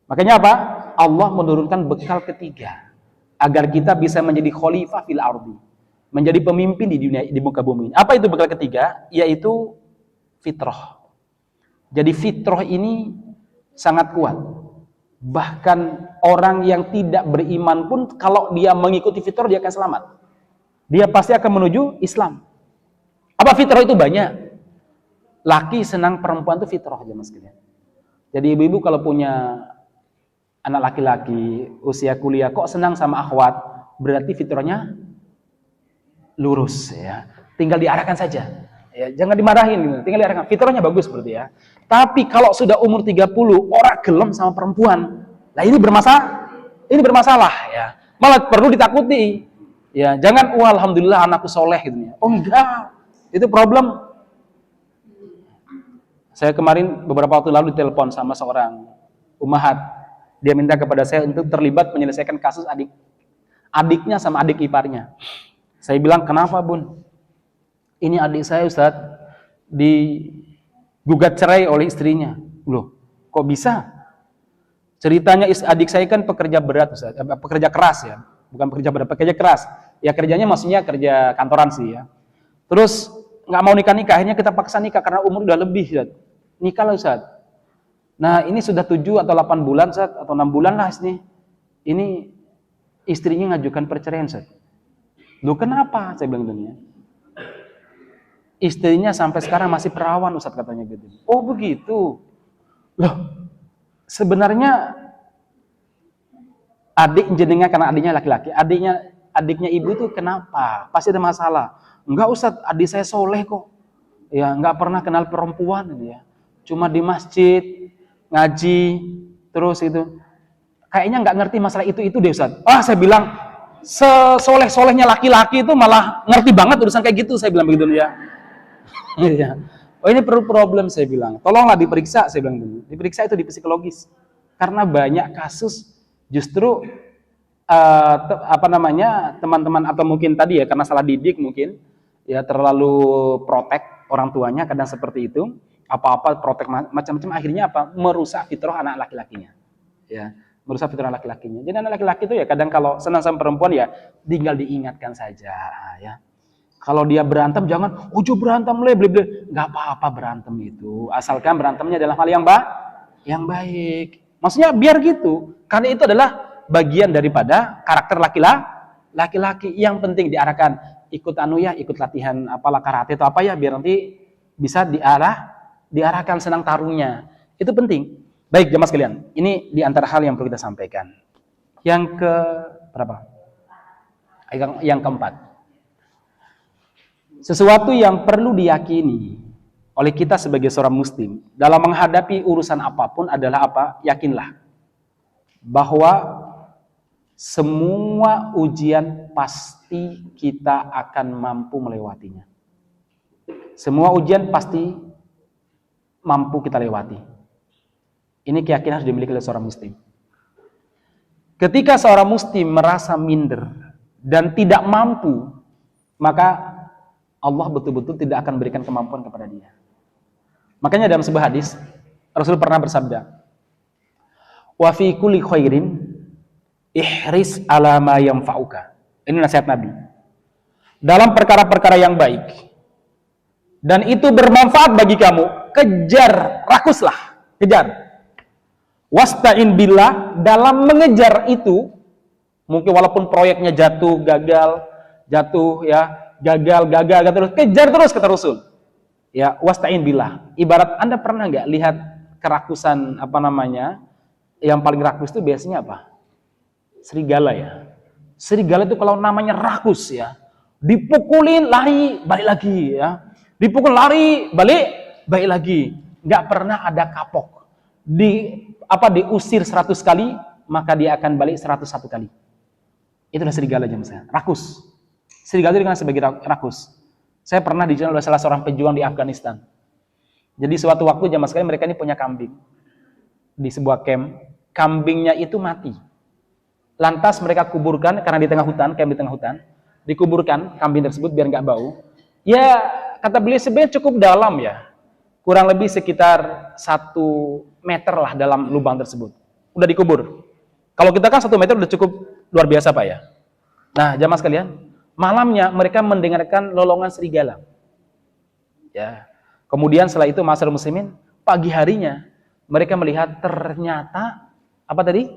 Makanya apa? Allah menurunkan bekal ketiga agar kita bisa menjadi khalifah fil ardi, menjadi pemimpin di dunia, di muka bumi. Apa itu bekal ketiga? Yaitu fitrah. Jadi fitrah ini sangat kuat. Bahkan orang yang tidak beriman pun kalau dia mengikuti fitrah dia akan selamat. Dia pasti akan menuju Islam. Apa fitrah itu? Banyak. Laki senang perempuan itu fitrah aja mas sekalian. Jadi ibu-ibu kalau punya anak laki-laki usia kuliah kok senang sama akhwat, berarti fitrahnya lurus ya. Tinggal diarahkan saja. Ya, jangan dimarahin gitu. Tinggal diarahkan. Fitrahnya bagus berarti ya. Tapi kalau sudah umur 30 orang gelem sama perempuan. Nah ini bermasalah ya. Malah perlu ditakuti. Ya, jangan alhamdulillah anakku soleh gitu ya. Oh enggak. Itu problem. Saya kemarin beberapa waktu lalu ditelepon sama seorang umahat. Dia minta kepada saya untuk terlibat menyelesaikan kasus adiknya sama adik iparnya. Saya bilang, kenapa bun? Ini adik saya Ustaz, digugat cerai oleh istrinya. Loh, kok bisa? Ceritanya adik saya kan pekerja berat Ustaz, pekerja keras ya. Bukan pekerja berat, pekerja keras. Ya kerjanya maksudnya kerja kantoran sih ya. Terus nggak mau nikah-nikah, akhirnya kita paksa nikah karena umur udah lebih Ustaz. Nikah lah Ustaz. Nah ini sudah 7 atau 8 bulan Ustaz, atau 6 bulan lah ini istrinya ngajukan perceraian Ustaz. Loh kenapa? Saya bilang gitu ya. Istrinya sampai sekarang masih perawan Ustaz katanya gitu. Oh begitu. Loh sebenarnya adik jenengan karena adiknya laki-laki, adiknya ibu itu kenapa? Pasti ada masalah. Enggak Ustaz, adik saya soleh kok. Ya enggak pernah kenal perempuan gitu ya. Cuma di masjid ngaji terus itu kayaknya nggak ngerti masalah itu deh Ustaz. Saya bilang sesoleh-solehnya laki-laki itu malah ngerti banget urusan kayak gitu, saya bilang begitu ya. Oh ini perlu problem, saya bilang. Tolonglah diperiksa, saya bilang dulu. Diperiksa itu di psikologis. Karena banyak kasus justru teman-teman atau mungkin tadi ya karena salah didik mungkin ya terlalu protek orang tuanya kadang seperti itu. Apa-apa protek macam-macam akhirnya apa? Merusak fitrah anak laki-lakinya. Ya, merusak fitrah laki-lakinya. Jadi anak laki-laki itu ya kadang kalau senang sama perempuan ya tinggal diingatkan saja ya. Kalau dia berantem jangan ojo berantem beli enggak apa-apa berantem itu. Asalkan berantemnya dalam hal yang baik. Maksudnya biar gitu. Karena itu adalah bagian daripada karakter laki-laki. Yang penting diarahkan ikut ikut latihan apalah karate atau apa ya biar nanti bisa diarahkan senang tarungnya. Itu penting. Baik jemaah sekalian, ini di antara hal yang perlu kita sampaikan. Yang ke berapa? Yang keempat. Sesuatu yang perlu diyakini oleh kita sebagai seorang muslim dalam menghadapi urusan apapun adalah apa? Yakinlah bahwa semua ujian pasti kita akan mampu melewatinya. Semua ujian pasti mampu kita lewati. Ini keyakinan harus dimiliki oleh seorang muslim. Ketika seorang muslim merasa minder dan tidak mampu, maka Allah betul-betul tidak akan berikan kemampuan kepada dia. Makanya dalam sebuah hadis, Rasul pernah bersabda, "Wa fi kulli khairin ihris ala ma yanfa'uka." Ini nasihat Nabi. Dalam perkara-perkara yang baik dan itu bermanfaat bagi kamu, kejar, rakuslah, kejar. Wasta'in billah, dalam mengejar itu, mungkin walaupun proyeknya gagal terus, kejar terus kata Rasul. Ya, wasta'in billah. Ibarat Anda pernah nggak lihat kerakusan yang paling rakus itu biasanya apa? Serigala ya. Serigala itu kalau namanya rakus ya, dipukulin lari balik lagi ya. Dipukul lari, balik lagi. Nggak pernah ada kapok. Diusir 100 kali, maka dia akan balik 101 kali. Itulah serigala jemaah. Rakus. Serigala itu dikenal sebagai rakus. Saya pernah dijalan oleh salah seorang pejuang di Afghanistan. Jadi suatu waktu jemaah sekalian mereka ini punya kambing. Di sebuah camp, kambingnya itu mati. lantas mereka kuburkan karena di tengah hutan, camp di tengah hutan, dikuburkan kambing tersebut biar nggak bau. Ya, kata beliau sebenarnya cukup dalam ya. Kurang lebih sekitar 1 meter lah dalam lubang tersebut. Udah dikubur. Kalau kita kan 1 meter udah cukup luar biasa Pak ya. Nah, jamaah sekalian, malamnya mereka mendengarkan lolongan serigala. Ya. Kemudian setelah itu ma'asyiral muslimin, pagi harinya mereka melihat ternyata apa tadi?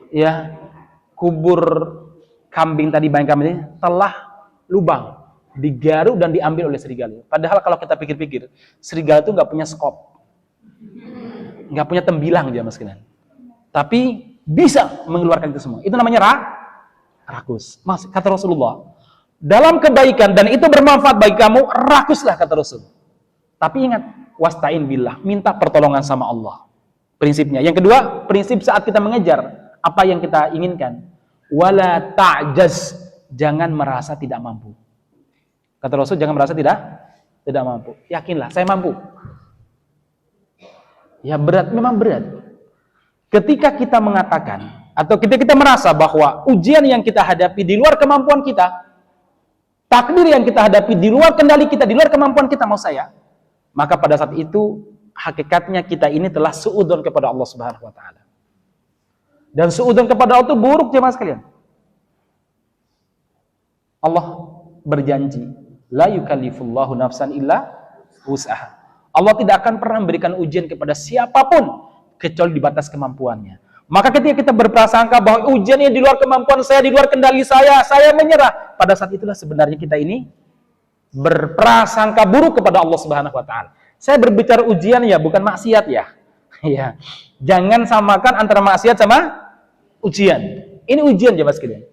Ya, kubur kambing tadi, bayang kambing ini telah lubang, digaruk dan diambil oleh serigala. Padahal kalau kita pikir-pikir, serigala itu nggak punya skop, nggak punya tembilang jamaah sekalian. Tapi bisa mengeluarkan itu semua. Itu namanya rakus. Mas, kata Rasulullah, dalam kebaikan dan itu bermanfaat bagi kamu, rakuslah kata Rasul. Tapi ingat, wasta'in billah, minta pertolongan sama Allah. Prinsipnya. Yang kedua, prinsip saat kita mengejar apa yang kita inginkan, wala ta'jaz, jangan merasa tidak mampu. Kata Rasul, jangan merasa tidak mampu. Yakinlah, saya mampu. Ya berat, memang berat. Ketika kita mengatakan atau ketika kita merasa bahwa ujian yang kita hadapi di luar kemampuan kita, takdir yang kita hadapi di luar kendali kita, di luar kemampuan kita, mau saya, maka pada saat itu hakikatnya kita ini telah suudzon kepada Allah Subhanahu wa taala. Dan suudzon kepada Allah itu buruk jemaah sekalian. Allah berjanji, la yukallifullahu nafsan illa wus'aha. Allah tidak akan pernah memberikan ujian kepada siapapun kecuali di batas kemampuannya. Maka ketika kita berprasangka bahwa ujiannya di luar kemampuan saya, di luar kendali saya menyerah. Pada saat itulah sebenarnya kita ini berprasangka buruk kepada Allah Subhanahu wa taala. Saya berbicara ujian ya, bukan maksiat ya. Ya. Jangan samakan antara maksiat sama ujian. Ini ujian jemaah sekalian.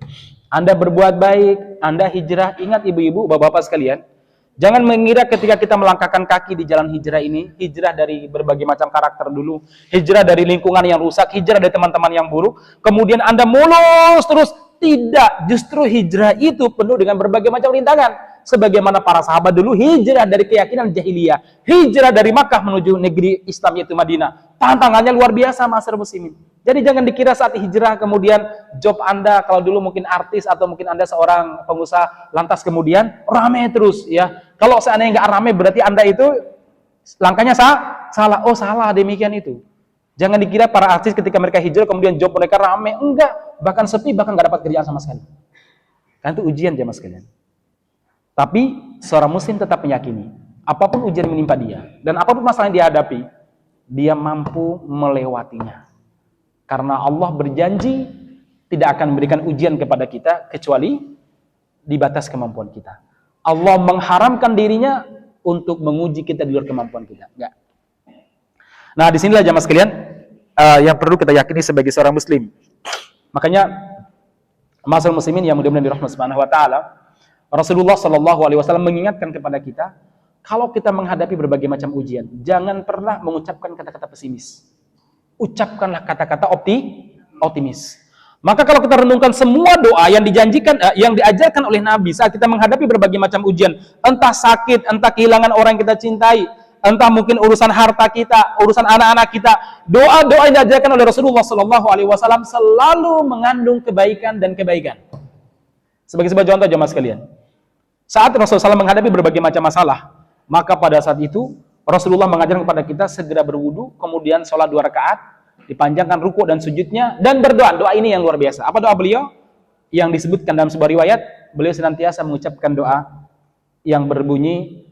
Anda berbuat baik, Anda hijrah, ingat ibu-ibu, bapak-bapak sekalian, jangan mengira ketika kita melangkahkan kaki di jalan hijrah ini, hijrah dari berbagai macam karakter dulu, hijrah dari lingkungan yang rusak, hijrah dari teman-teman yang buruk, kemudian Anda mulus terus. Tidak, justru hijrah itu penuh dengan berbagai macam rintangan. Sebagaimana para sahabat dulu hijrah dari keyakinan jahiliyah, hijrah dari Makkah menuju negeri Islam yaitu Madinah. Tantangannya luar biasa ma'asyiral muslimin. Jadi jangan dikira saat hijrah kemudian job Anda kalau dulu mungkin artis atau mungkin Anda seorang pengusaha lantas kemudian rame terus ya. Kalau seandainya nggak rame berarti Anda itu langkahnya salah. Oh salah demikian itu. Jangan dikira para artis ketika mereka hijrah kemudian job mereka rame, enggak, bahkan sepi, bahkan nggak dapat kerjaan sama sekali. Kan itu ujian jemaah sekalian. Tapi seorang muslim tetap meyakini apapun ujian menimpa dia dan apapun masalah yang dia hadapi, dia mampu melewatinya. Karena Allah berjanji tidak akan memberikan ujian kepada kita kecuali di batas kemampuan kita. Allah mengharamkan dirinya untuk menguji kita di luar kemampuan kita. Enggak. Nah, disinilah jamaah sekalian yang perlu kita yakini sebagai seorang muslim. Makanya ma'asyiral muslimin yang mudah-mudahan dirahmati Subhanahu wa taala, Rasulullah sallallahu alaihi wasallam mengingatkan kepada kita, kalau kita menghadapi berbagai macam ujian, jangan pernah mengucapkan kata-kata pesimis. Ucapkanlah kata-kata optimis. Maka kalau kita renungkan semua doa yang dijanjikan, yang diajarkan oleh Nabi saat kita menghadapi berbagai macam ujian, entah sakit, entah kehilangan orang yang kita cintai, entah mungkin urusan harta kita, urusan anak-anak kita, doa-doa yang diajarkan oleh Rasulullah Sallallahu Alaihi Wasallam selalu mengandung kebaikan dan kebaikan. Sebagai sebuah contoh jemaah sekalian, saat Rasulullah SAW menghadapi berbagai macam masalah, maka pada saat itu Rasulullah mengajarkan kepada kita segera berwudu, kemudian sholat 2 rakaat, dipanjangkan ruku dan sujudnya, dan berdoa. Doa ini yang luar biasa. Apa doa beliau? Yang disebutkan dalam sebuah riwayat, beliau senantiasa mengucapkan doa yang berbunyi,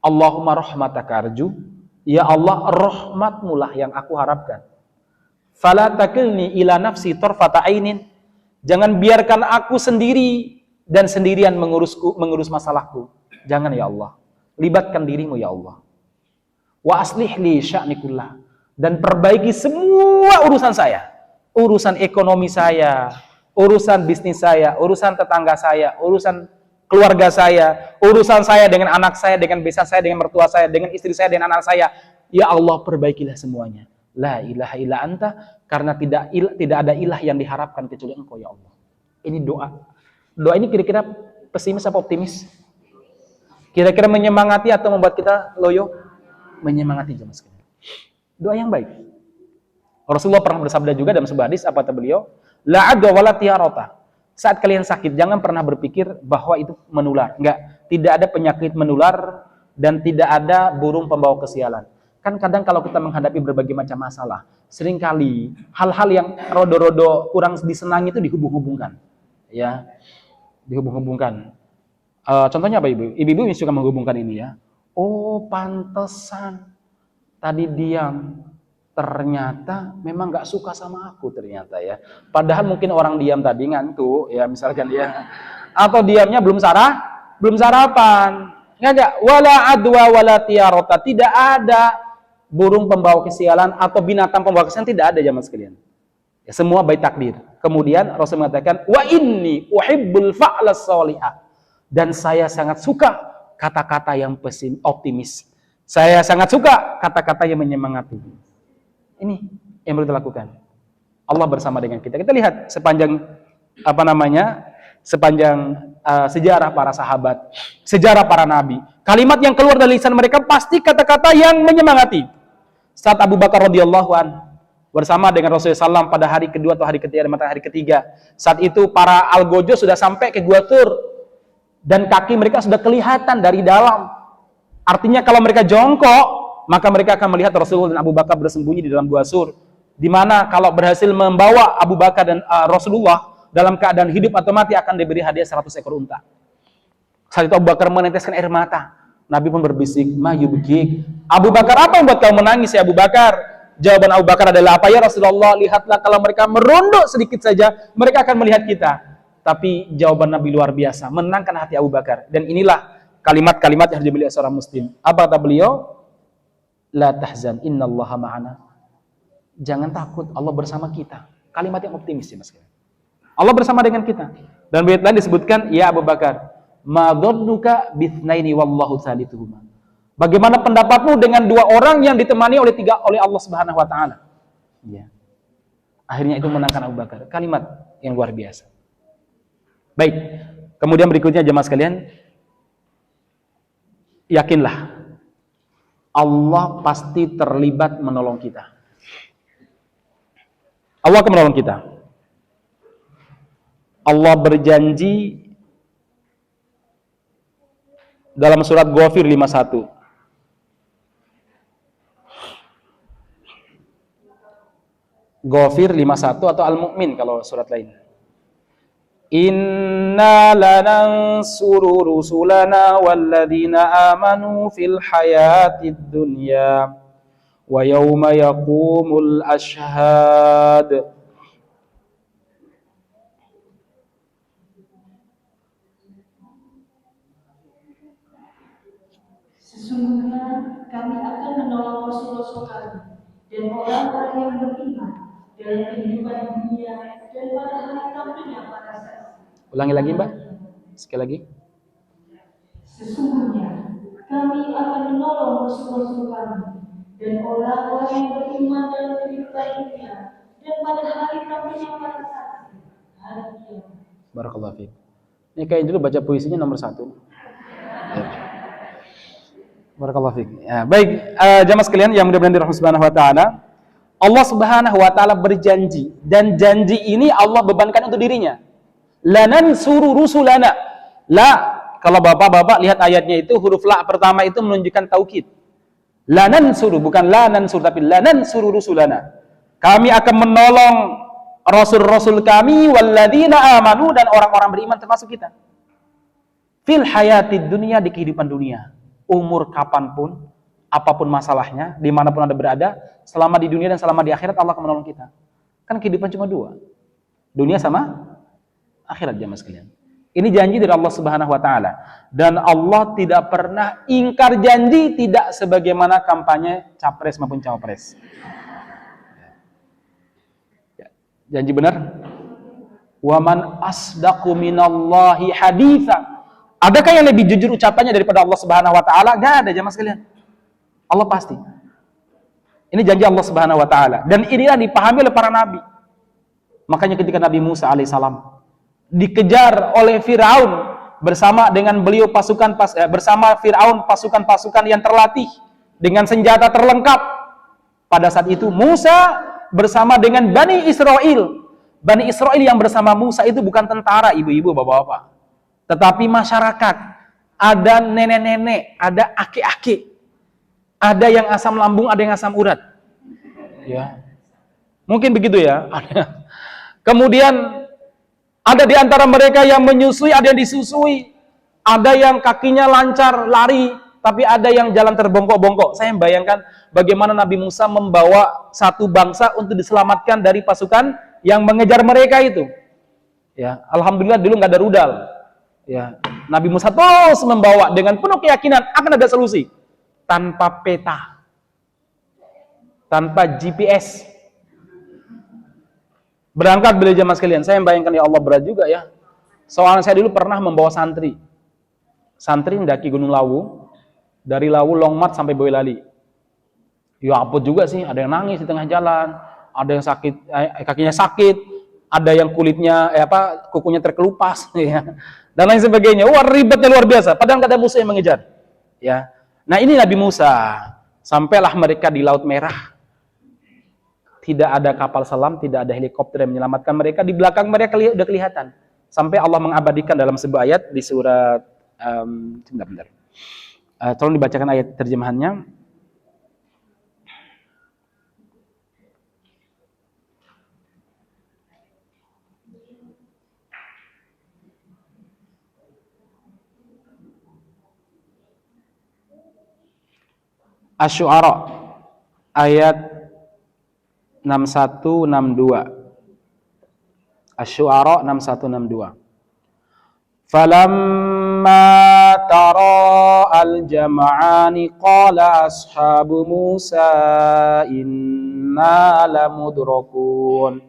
Allahumma rahmataka arju, ya Allah, rahmatmu lah yang aku harapkan. Fala takilni ila nafsi tarfata ainin, jangan biarkan aku sendiri dan sendirian mengurus masalahku. Jangan ya Allah, libatkan dirimu ya Allah. Wa aslih li sya'ni kullah, dan perbaiki semua urusan saya, urusan ekonomi saya, urusan bisnis saya, urusan tetangga saya, urusan keluarga saya, urusan saya dengan anak saya, dengan besan saya, dengan mertua saya, dengan istri saya, dengan anak saya. Ya Allah, perbaikilah semuanya. La ilaha illa anta, karena tidak ada ilah yang diharapkan kecuali Engkau ya Allah. Ini doa. Doa ini kira-kira pesimis apa optimis? Kira-kira menyemangati atau membuat kita loyo? Menyemangati jemaah sekalian. Doa yang baik. Rasulullah pernah bersabda juga dalam sebuah hadis, apa kata beliau? La adwa wala tiyarata. Saat kalian sakit, jangan pernah berpikir bahwa itu menular. Enggak, tidak ada penyakit menular dan tidak ada burung pembawa kesialan. Kan kadang kalau kita menghadapi berbagai macam masalah, seringkali hal-hal yang rodo-rodo kurang disenangi itu dihubung-hubungkan. Ya, dihubung-hubungkan. Contohnya apa ibu? Ibu-ibu yang suka menghubungkan ini ya. Oh, pantesan tadi diam. Ternyata memang nggak suka sama aku ternyata ya. Padahal mungkin orang diam tadi ngantuk ya misalkan ya. Atau diamnya belum sarapan. Enggak. Wala adwa wala tiyarata. Tidak ada burung pembawa kesialan atau binatang pembawa kesialan, tidak ada jamaah sekalian. Ya, semua baik takdir. Kemudian Rasul mengatakan, wa inni uhibbul fa'las salihah. Dan saya sangat suka kata-kata yang optimis. Saya sangat suka kata-kata yang menyemangati. Ini yang perlu dilakukan. Allah bersama dengan kita. Kita lihat sepanjang sejarah para sahabat, sejarah para nabi. Kalimat yang keluar dari lisan mereka pasti kata-kata yang menyemangati. Saat Abu Bakar radhiyallahu anhu bersama dengan Rasulullah SAW pada hari kedua atau hari ketiga, hari ketiga. Saat itu para algojo sudah sampai ke Gua Tur dan kaki mereka sudah kelihatan dari dalam. Artinya kalau mereka jongkok, maka mereka akan melihat Rasulullah dan Abu Bakar bersembunyi di dalam Gua Sur. Di mana kalau berhasil membawa Abu Bakar dan Rasulullah dalam keadaan hidup atau mati akan diberi hadiah 100 ekor unta. Saat itu Abu Bakar meneteskan air mata. Nabi pun berbisik, "Ma yubkik?" Abu Bakar, apa yang buat kamu menangis ya Abu Bakar? Jawaban Abu Bakar adalah, apa ya Rasulullah? Lihatlah kalau mereka merunduk sedikit saja, mereka akan melihat kita. Tapi jawaban Nabi luar biasa, menangkan hati Abu Bakar. Dan inilah kalimat-kalimat yang harus dimiliki seorang muslim. Apa kata beliau? La tahzan, innallaha ma'ana. Jangan takut, Allah bersama kita. Kalimat yang optimis ya Mas. Allah bersama dengan kita. Dan ayat lain disebutkan, ya Abu Bakar, ma dhannuka bitsnaini wallahu tsalituhuma. Bagaimana pendapatmu dengan dua orang yang ditemani oleh Allah Subhanahu wa taala? Ya. Akhirnya itu menangkan Abu Bakar. Kalimat yang luar biasa. Baik. Kemudian berikutnya jemaah sekalian, yakinlah Allah pasti terlibat menolong kita. Allah akan menolong kita. Allah berjanji dalam surat Ghafir 51. Ghafir 51 atau Al-Mu'min kalau surat lain. Inna lanansuru rusulana walladzina amanu fil hayatid dunya wa yawma yaqumul ashhad. Sesungguhnya kami akan menolong Rasul-Rasul kami dan orang-orang yang beriman dalam kehidupan dunia dan pada hari tampilnya para saksi. Ulangi lagi Mbak, sekali lagi. Sesungguhnya kami akan menolong Rasul-Rasul kami dan orang-orang yang beriman dalam kehidupan dunia dan pada hari tampilnya para saksi. Hari kiamat. Barakallahu fiik. Ini kayak dulu baca puisinya nomor 1. Barakallahu fiik. Ya, baik, jamaah sekalian yang mudah-mudahan dirahmati Subhanahu wa taala. Allah Subhanahu wa taala berjanji dan janji ini Allah bebankan untuk dirinya. Lanansuru rusulana. La, kalau Bapak-bapak lihat ayatnya itu huruf la pertama itu menunjukkan taukid. Lanansuru bukan lanansur tapi lanansuru rusulana. Kami akan menolong rasul-rasul kami walladzina amanu dan orang-orang beriman termasuk kita. Fil hayatid dunya, di kehidupan dunia. Umur kapanpun, apapun masalahnya, dimanapun Anda berada, selama di dunia dan selama di akhirat Allah akan menolong kita. Kan kehidupan cuma dua, dunia sama akhirat jamaah sekalian. Ini janji dari Allah Subhanahu wa taala. Dan Allah tidak pernah ingkar janji, tidak sebagaimana kampanye capres maupun cawapres. Janji benar. Wa man asdaqu minallahi haditsan. Adakah yang lebih jujur ucapannya daripada Allah Subhanahu wa taala? Enggak ada jemaah sekalian. Allah pasti. Ini janji Allah Subhanahu wa taala dan inilah dipahami oleh para nabi. Makanya ketika Nabi Musa alaihissalam dikejar oleh Firaun bersama dengan beliau bersama Firaun pasukan-pasukan yang terlatih dengan senjata terlengkap. Pada saat itu Musa bersama dengan Bani Israel Bani Israel yang bersama Musa itu bukan tentara, ibu-ibu, bapak-bapak, tetapi masyarakat. Ada nenek-nenek, ada aki-aki, ada yang asam lambung, ada yang asam urat. Ya, mungkin begitu ya. Kemudian ada di antara mereka yang menyusui, ada yang disusui, ada yang kakinya lancar lari, tapi ada yang jalan terbongkok-bongkok. Saya bayangkan bagaimana Nabi Musa membawa satu bangsa untuk diselamatkan dari pasukan yang mengejar mereka itu. Ya, alhamdulillah dulu nggak ada rudal. Ya, Nabi Musa terus membawa dengan penuh keyakinan akan ada solusi. Tanpa peta, tanpa GPS. Berangkat beliau jemaah sekalian. Saya bayangkan, ya Allah, berat juga ya. Soalnya saya dulu pernah membawa santri. Santri mendaki Gunung Lawu, dari Lawu Long March sampai Boyolali. Ya ampun juga sih, ada yang nangis di tengah jalan, ada yang sakit, kakinya sakit, ada yang kulitnya kukunya terkelupas ya. Dan lain sebagainya. Wah, ribetnya luar biasa, padahal nggak ada musuh yang mengejar. Ya. Nah, ini Nabi Musa. Sampailah mereka di Laut Merah. Tidak ada kapal selam, tidak ada helikopter yang menyelamatkan mereka. Di belakang mereka sudah kelihatan. Sampai Allah mengabadikan dalam sebuah ayat di surat bentar. Tolong dibacakan ayat terjemahannya. Asy-Syu'ara ayat 6162. Asy-Syu'ara 6162. Falamma tara al-jam'ani qala ashabu Musa inna lamudrakun.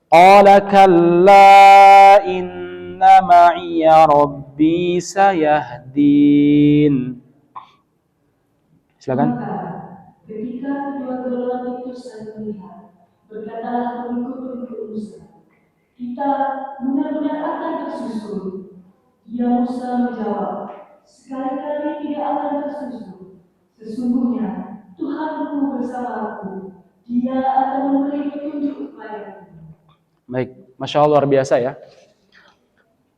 Qala kalla inna ma'iya rabbi sayahdin. Silakan. Ketika kedua golongan itu saling melihat, berkatalah pengikut-pengikut Musa, kita benar-benar akan tersusul. Ya Musa menjawab, sekali-kali tidak akan tersusul. Sesungguhnya Tuhanku bersamaku, Dia akan memberi petunjuk kepadaku. Baik, Masya Allah, luar biasa ya.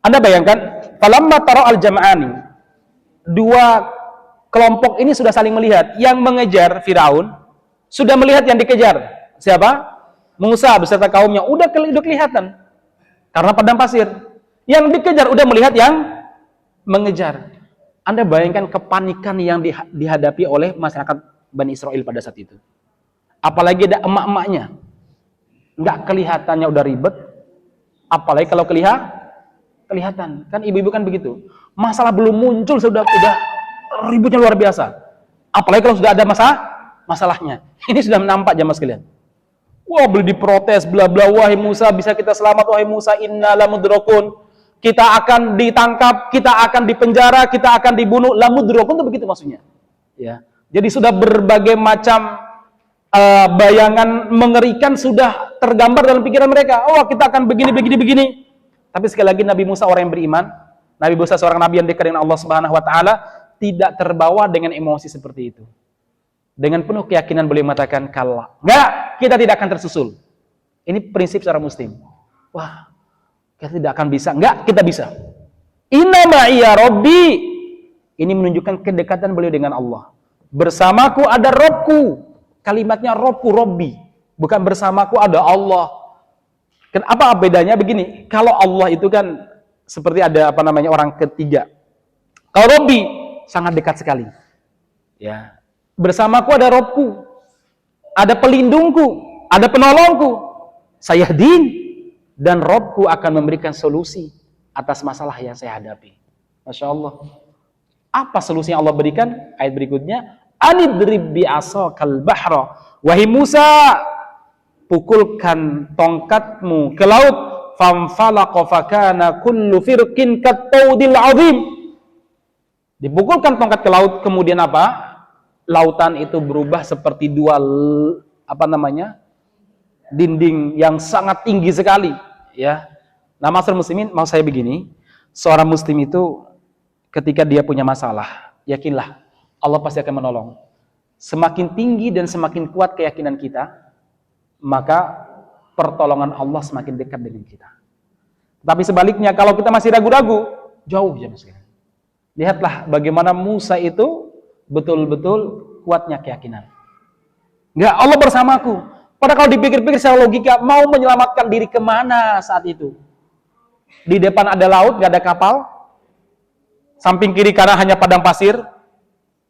Anda bayangkan, falamma tara al-jam'ani, dua kelompok ini sudah saling melihat. Yang mengejar Firaun sudah melihat yang dikejar. Siapa? Musa beserta kaumnya. Udah kelihatan. Karena padang pasir. Yang dikejar udah melihat yang mengejar. Anda bayangkan kepanikan yang dihadapi oleh masyarakat Bani Israel pada saat itu. Apalagi ada emak-emaknya. Nggak kelihatannya udah ribet. Apalagi kalau kelihatan. Kan ibu-ibu kan begitu. Masalah belum muncul sudah ributnya luar biasa. Apalagi kalau sudah ada masalahnya. Ini sudah nampak jamaah sekalian. Wah, beli diprotes, bla bla, wahai Musa, bisa kita selamat, wahai Musa, inna lamudrakun. Kita akan ditangkap, kita akan dipenjara, kita akan dibunuh. Lamudrakun itu begitu maksudnya. Ya. Jadi sudah berbagai macam bayangan mengerikan sudah tergambar dalam pikiran mereka. Oh, kita akan begini. Tapi sekali lagi Nabi Musa orang yang beriman. Nabi Musa seorang nabi yang dekat dengan Allah Subhanahu wa taala, tidak terbawa dengan emosi seperti itu. Dengan penuh keyakinan beliau mengatakan, kalla. Enggak, kita tidak akan tersusul. Ini prinsip seorang muslim. Wah, kita tidak akan bisa. Enggak, kita bisa. Inna ma'iya rabbi. Ini menunjukkan kedekatan beliau dengan Allah. Bersamaku ada Robku. Kalimatnya Robku, Robbi. Bukan bersamaku ada Allah. Apa bedanya? Begini, kalau Allah itu kan seperti ada orang ketiga. Kalau Robbi sangat dekat sekali. Ya. Bersamaku ada Robku, ada pelindungku, ada penolongku. Sayahdin, dan Robku akan memberikan solusi atas masalah yang saya hadapi. Masya Allah. Apa solusi yang Allah berikan? Ayat berikutnya, anidrib bi'asakal bahra. Wahai Musa, pukulkan tongkatmu ke laut. Famfalaqa fakana kullu firqin kattaudil azim. Dipukulkan tongkat ke laut, kemudian apa? Lautan itu berubah seperti dua dinding yang sangat tinggi sekali, ya. Nah, masyarakat muslimin, mau saya begini, seorang muslim itu ketika dia punya masalah, yakinlah Allah pasti akan menolong. Semakin tinggi dan semakin kuat keyakinan kita, maka pertolongan Allah semakin dekat dengan kita. Tapi sebaliknya, kalau kita masih ragu-ragu, jauh jemaah sekalian. Lihatlah bagaimana Musa itu betul-betul kuatnya keyakinan. Enggak, Allah bersamaku. Padahal kalau dipikir-pikir secara logika, mau menyelamatkan diri kemana saat itu? Di depan ada laut, nggak ada kapal. Samping kiri kanan hanya padang pasir.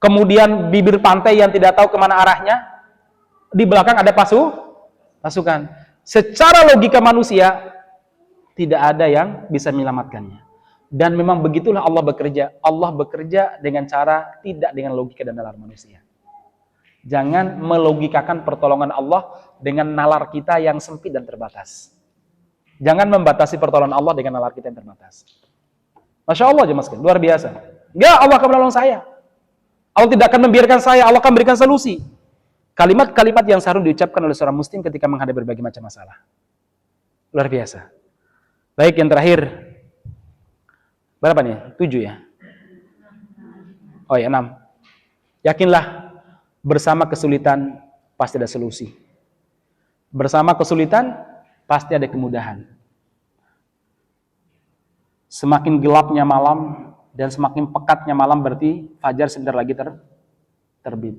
Kemudian bibir pantai yang tidak tahu kemana arahnya. Di belakang ada pasukan. Secara logika manusia, tidak ada yang bisa menyelamatkannya. Dan memang begitulah Allah bekerja. Allah bekerja dengan cara tidak dengan logika dan nalar manusia. Jangan melogikakan pertolongan Allah dengan nalar kita yang sempit dan terbatas. Jangan membatasi pertolongan Allah dengan nalar kita yang terbatas. Masya Allah jemaah sekalian, luar biasa. Enggak, Allah akan menolong saya. Allah tidak akan membiarkan saya, Allah akan berikan solusi. Kalimat-kalimat yang seharusnya diucapkan oleh seorang muslim ketika menghadapi berbagai macam masalah. Luar biasa. Baik, yang terakhir. Berapa nih? 7 ya? Oh ya, 6. Yakinlah, bersama kesulitan pasti ada solusi. Bersama kesulitan pasti ada kemudahan. Semakin gelapnya malam dan semakin pekatnya malam berarti fajar sebentar lagi terbit.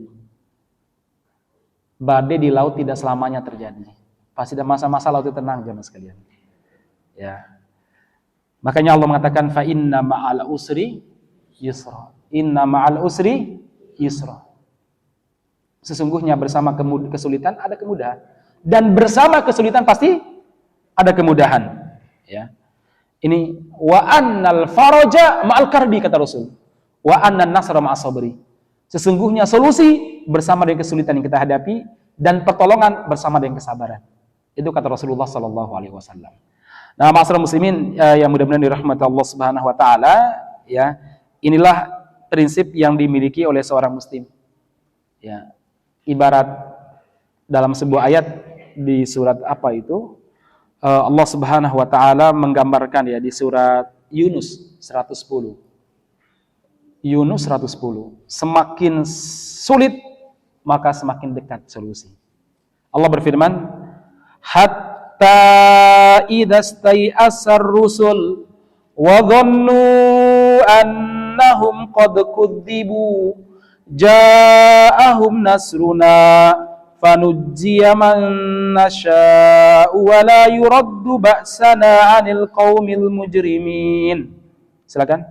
Badai di laut tidak selamanya terjadi. Pasti ada masa-masa laut itu tenang jemaah sekalian. Ya. Makanya Allah mengatakan fa inna ma'al usri yusra. Inna ma'al usri yusra. Sesungguhnya bersama kesulitan ada kemudahan, dan bersama kesulitan pasti ada kemudahan. Ya, ini wa annal faraja ma'al karbi kata Rasul, wa annan nasra ma'as sabri. Sesungguhnya solusi bersama dengan kesulitan yang kita hadapi dan pertolongan bersama dengan kesabaran. Itu kata Rasulullah Sallallahu Alaihi Wasallam. Nah, ma'asyiral muslimin yang mudah-mudahan dirahmati Allah Subhanahu Wa Taala, ya, inilah prinsip yang dimiliki oleh seorang muslim. Ya. Ibarat dalam sebuah ayat di surat apa itu, Allah Subhanahu wa taala menggambarkan ya di surat Yunus 110. Yunus 110. Semakin sulit maka semakin dekat solusi. Allah berfirman, hatta idastai'asar rusul wa dhannu annahum qad kudzibu ja'ahum nasruna fanujjiya man nasha'u wa la yuraddu ba'sana 'anil qaumil mujrimin. Silakan.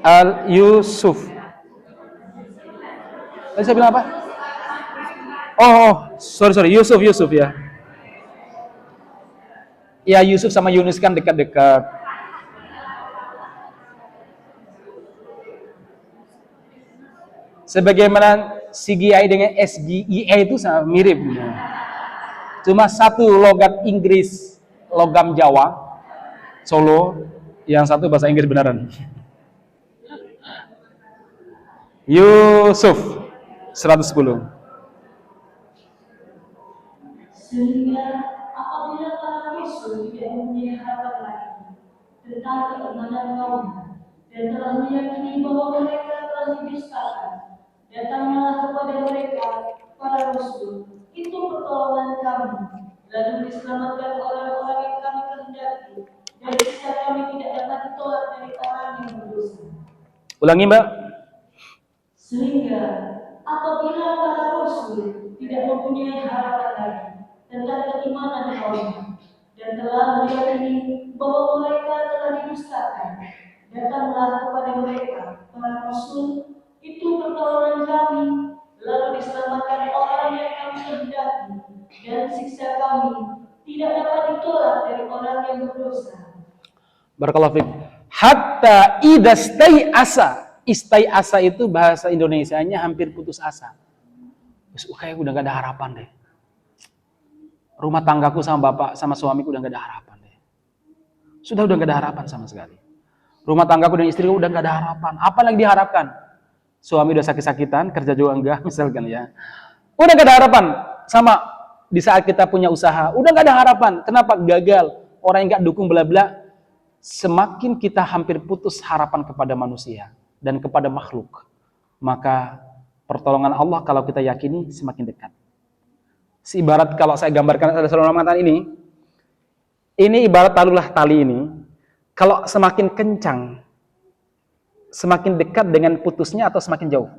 Al-Yusuf. Tadi saya bilang apa? Sorry, Yusuf ya. Ya, Yusuf sama Yunus kan dekat-dekat. Sebagaimana CGI dengan SGIE itu sama mirip. Cuma satu logat Inggris, logam Jawa, Solo, yang satu bahasa Inggris beneran. Yusuf 110. Sehingga apabila para rasul tidak mempunyai harapan lagi tentang keimanan kaumnya dan telah meyakini bahwa mereka telah didustakan, datanglah kepada mereka para rasul, itu pertolongan kami, lalu diselamatkan orang-orang yang kami kehendaki, dan siksa kami tidak dapat ditolak dari orang yang berdosa. Ulangi, Mbak. Sehingga apabila para rasul tidak mempunyai harapan lagi tentang keimanan kaumnya dan telah meyakini bahwa mereka telah didustakan, datanglah kepada mereka para rasul, itu pertolongan kami, lalu diselamatkan orang yang kami kehendaki, dan siksa kami tidak dapat ditolak dari orang yang berdosa. Barakallahu fiik. Hatta istai'asa itu bahasa Indonesianya hampir putus asa. Kayak udah gak ada harapan deh. Rumah tanggaku sama bapak sama suamiku udah gak ada harapan deh. Udah gak ada harapan sama sekali. Rumah tanggaku dan istriku udah gak ada harapan. Apa lagi diharapkan? Suami udah sakit-sakitan, kerja juga enggak, misalkan ya. Udah gak ada harapan. Sama di saat kita punya usaha, udah gak ada harapan. Kenapa? Gagal. Orang yang gak dukung bla-bla. Semakin kita hampir putus harapan kepada manusia dan kepada makhluk, maka pertolongan Allah kalau kita yakini semakin dekat. Ibarat kalau saya gambarkan ada seorang mengatakan ini ibarat taruhlah tali ini. Kalau semakin kencang, semakin dekat dengan putusnya atau semakin jauh?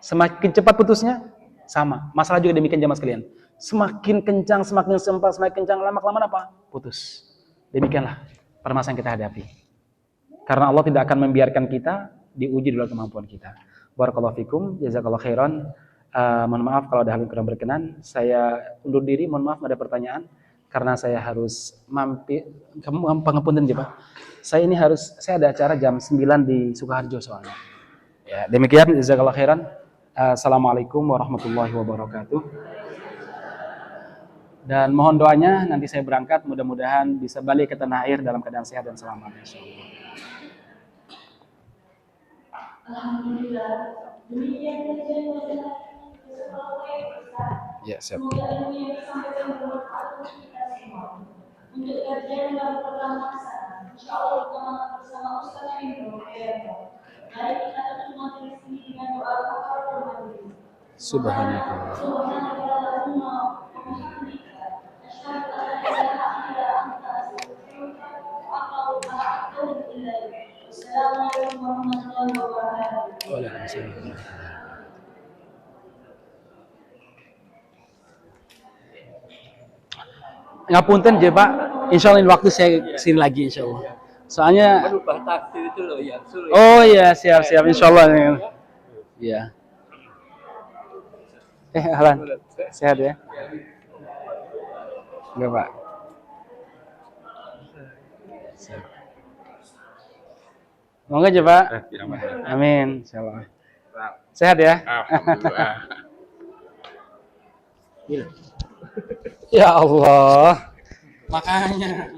Semakin cepat putusnya? Sama. Masalah juga demikian jemaah sekalian. Semakin kencang, semakin sempat, semakin kencang, lama-kelamaan apa? Putus. Demikianlah permasalahan yang kita hadapi. Karena Allah tidak akan membiarkan kita diuji di luar kemampuan kita. Barakallahu fikum, jazakallahu khairan. Mohon maaf kalau ada hal yang kurang berkenan. Saya undur diri, mohon maaf ada pertanyaan. Karena saya harus mampir, kamu pengapunten aja Pak. Saya ada acara jam 9 di Sukoharjo soalnya. Ya, demikian, jazakallahu khairan. Assalamualaikum warahmatullahi wabarakatuh. Dan mohon doanya nanti saya berangkat, mudah-mudahan bisa balik ke tanah air dalam keadaan sehat dan selamat insyaallah. Alhamdulillah. Demikian kajian pada Ya, siap. semoga ilmu yang disampaikan bermanfaat untuk kita semua. Untuk kajian yang pertama, insyaallah kita bersama Ustaz Indro. Mari kita tutup materi ini dengan doa kafaratul majlis. Subhanallah. Assalamualaikum warahmatullahi wabarakatuh. Waalaikumsalam. Ngapunten je Pak, insyaallah ini waktu saya kesini lagi insyaallah. Soalnya Berubah takdir itu loh yang sulit. oh iya siap insyaallah. Iya. Ahlan. Sehat ya? Enggak Pak. Monggo aja Pak. Amin insyaallah. Sehat ya? Alhamdulillah. Ya Allah. Makanya.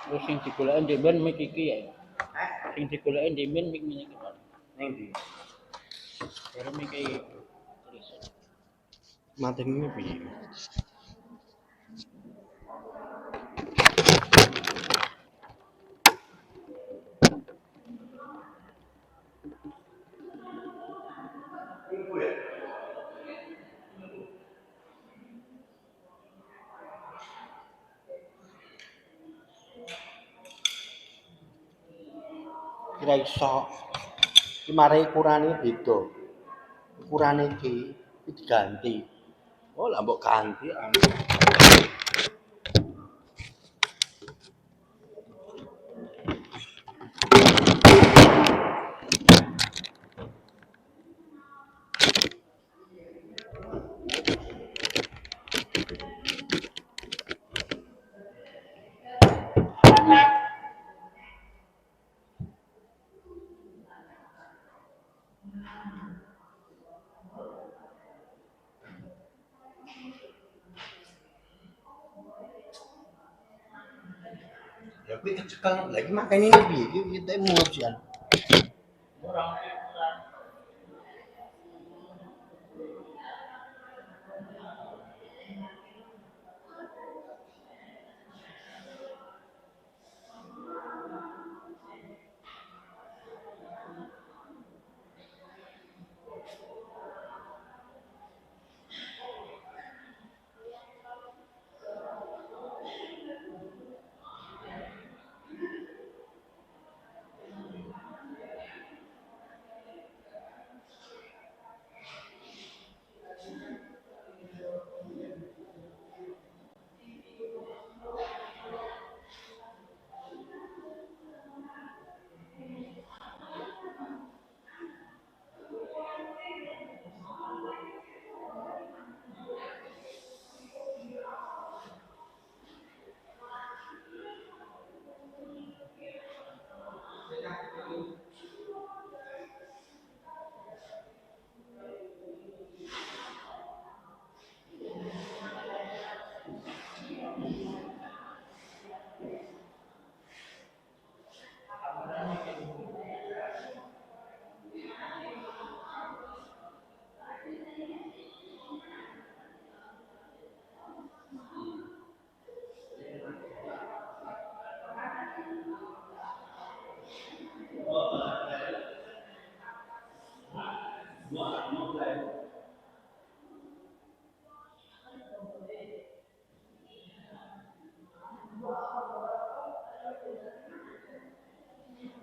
Terus sing digoleki ndek mik iki ya. Sing digoleki ndek mik iki. Ning ndi? Baru mik iki. Matine piye? Kira iso. Iki mare ukurane beda. Ukurane iki diganti. Oh, lah mbok ganti. Ya kuwi kecekel. Lagi makane piye iki kita muap sian.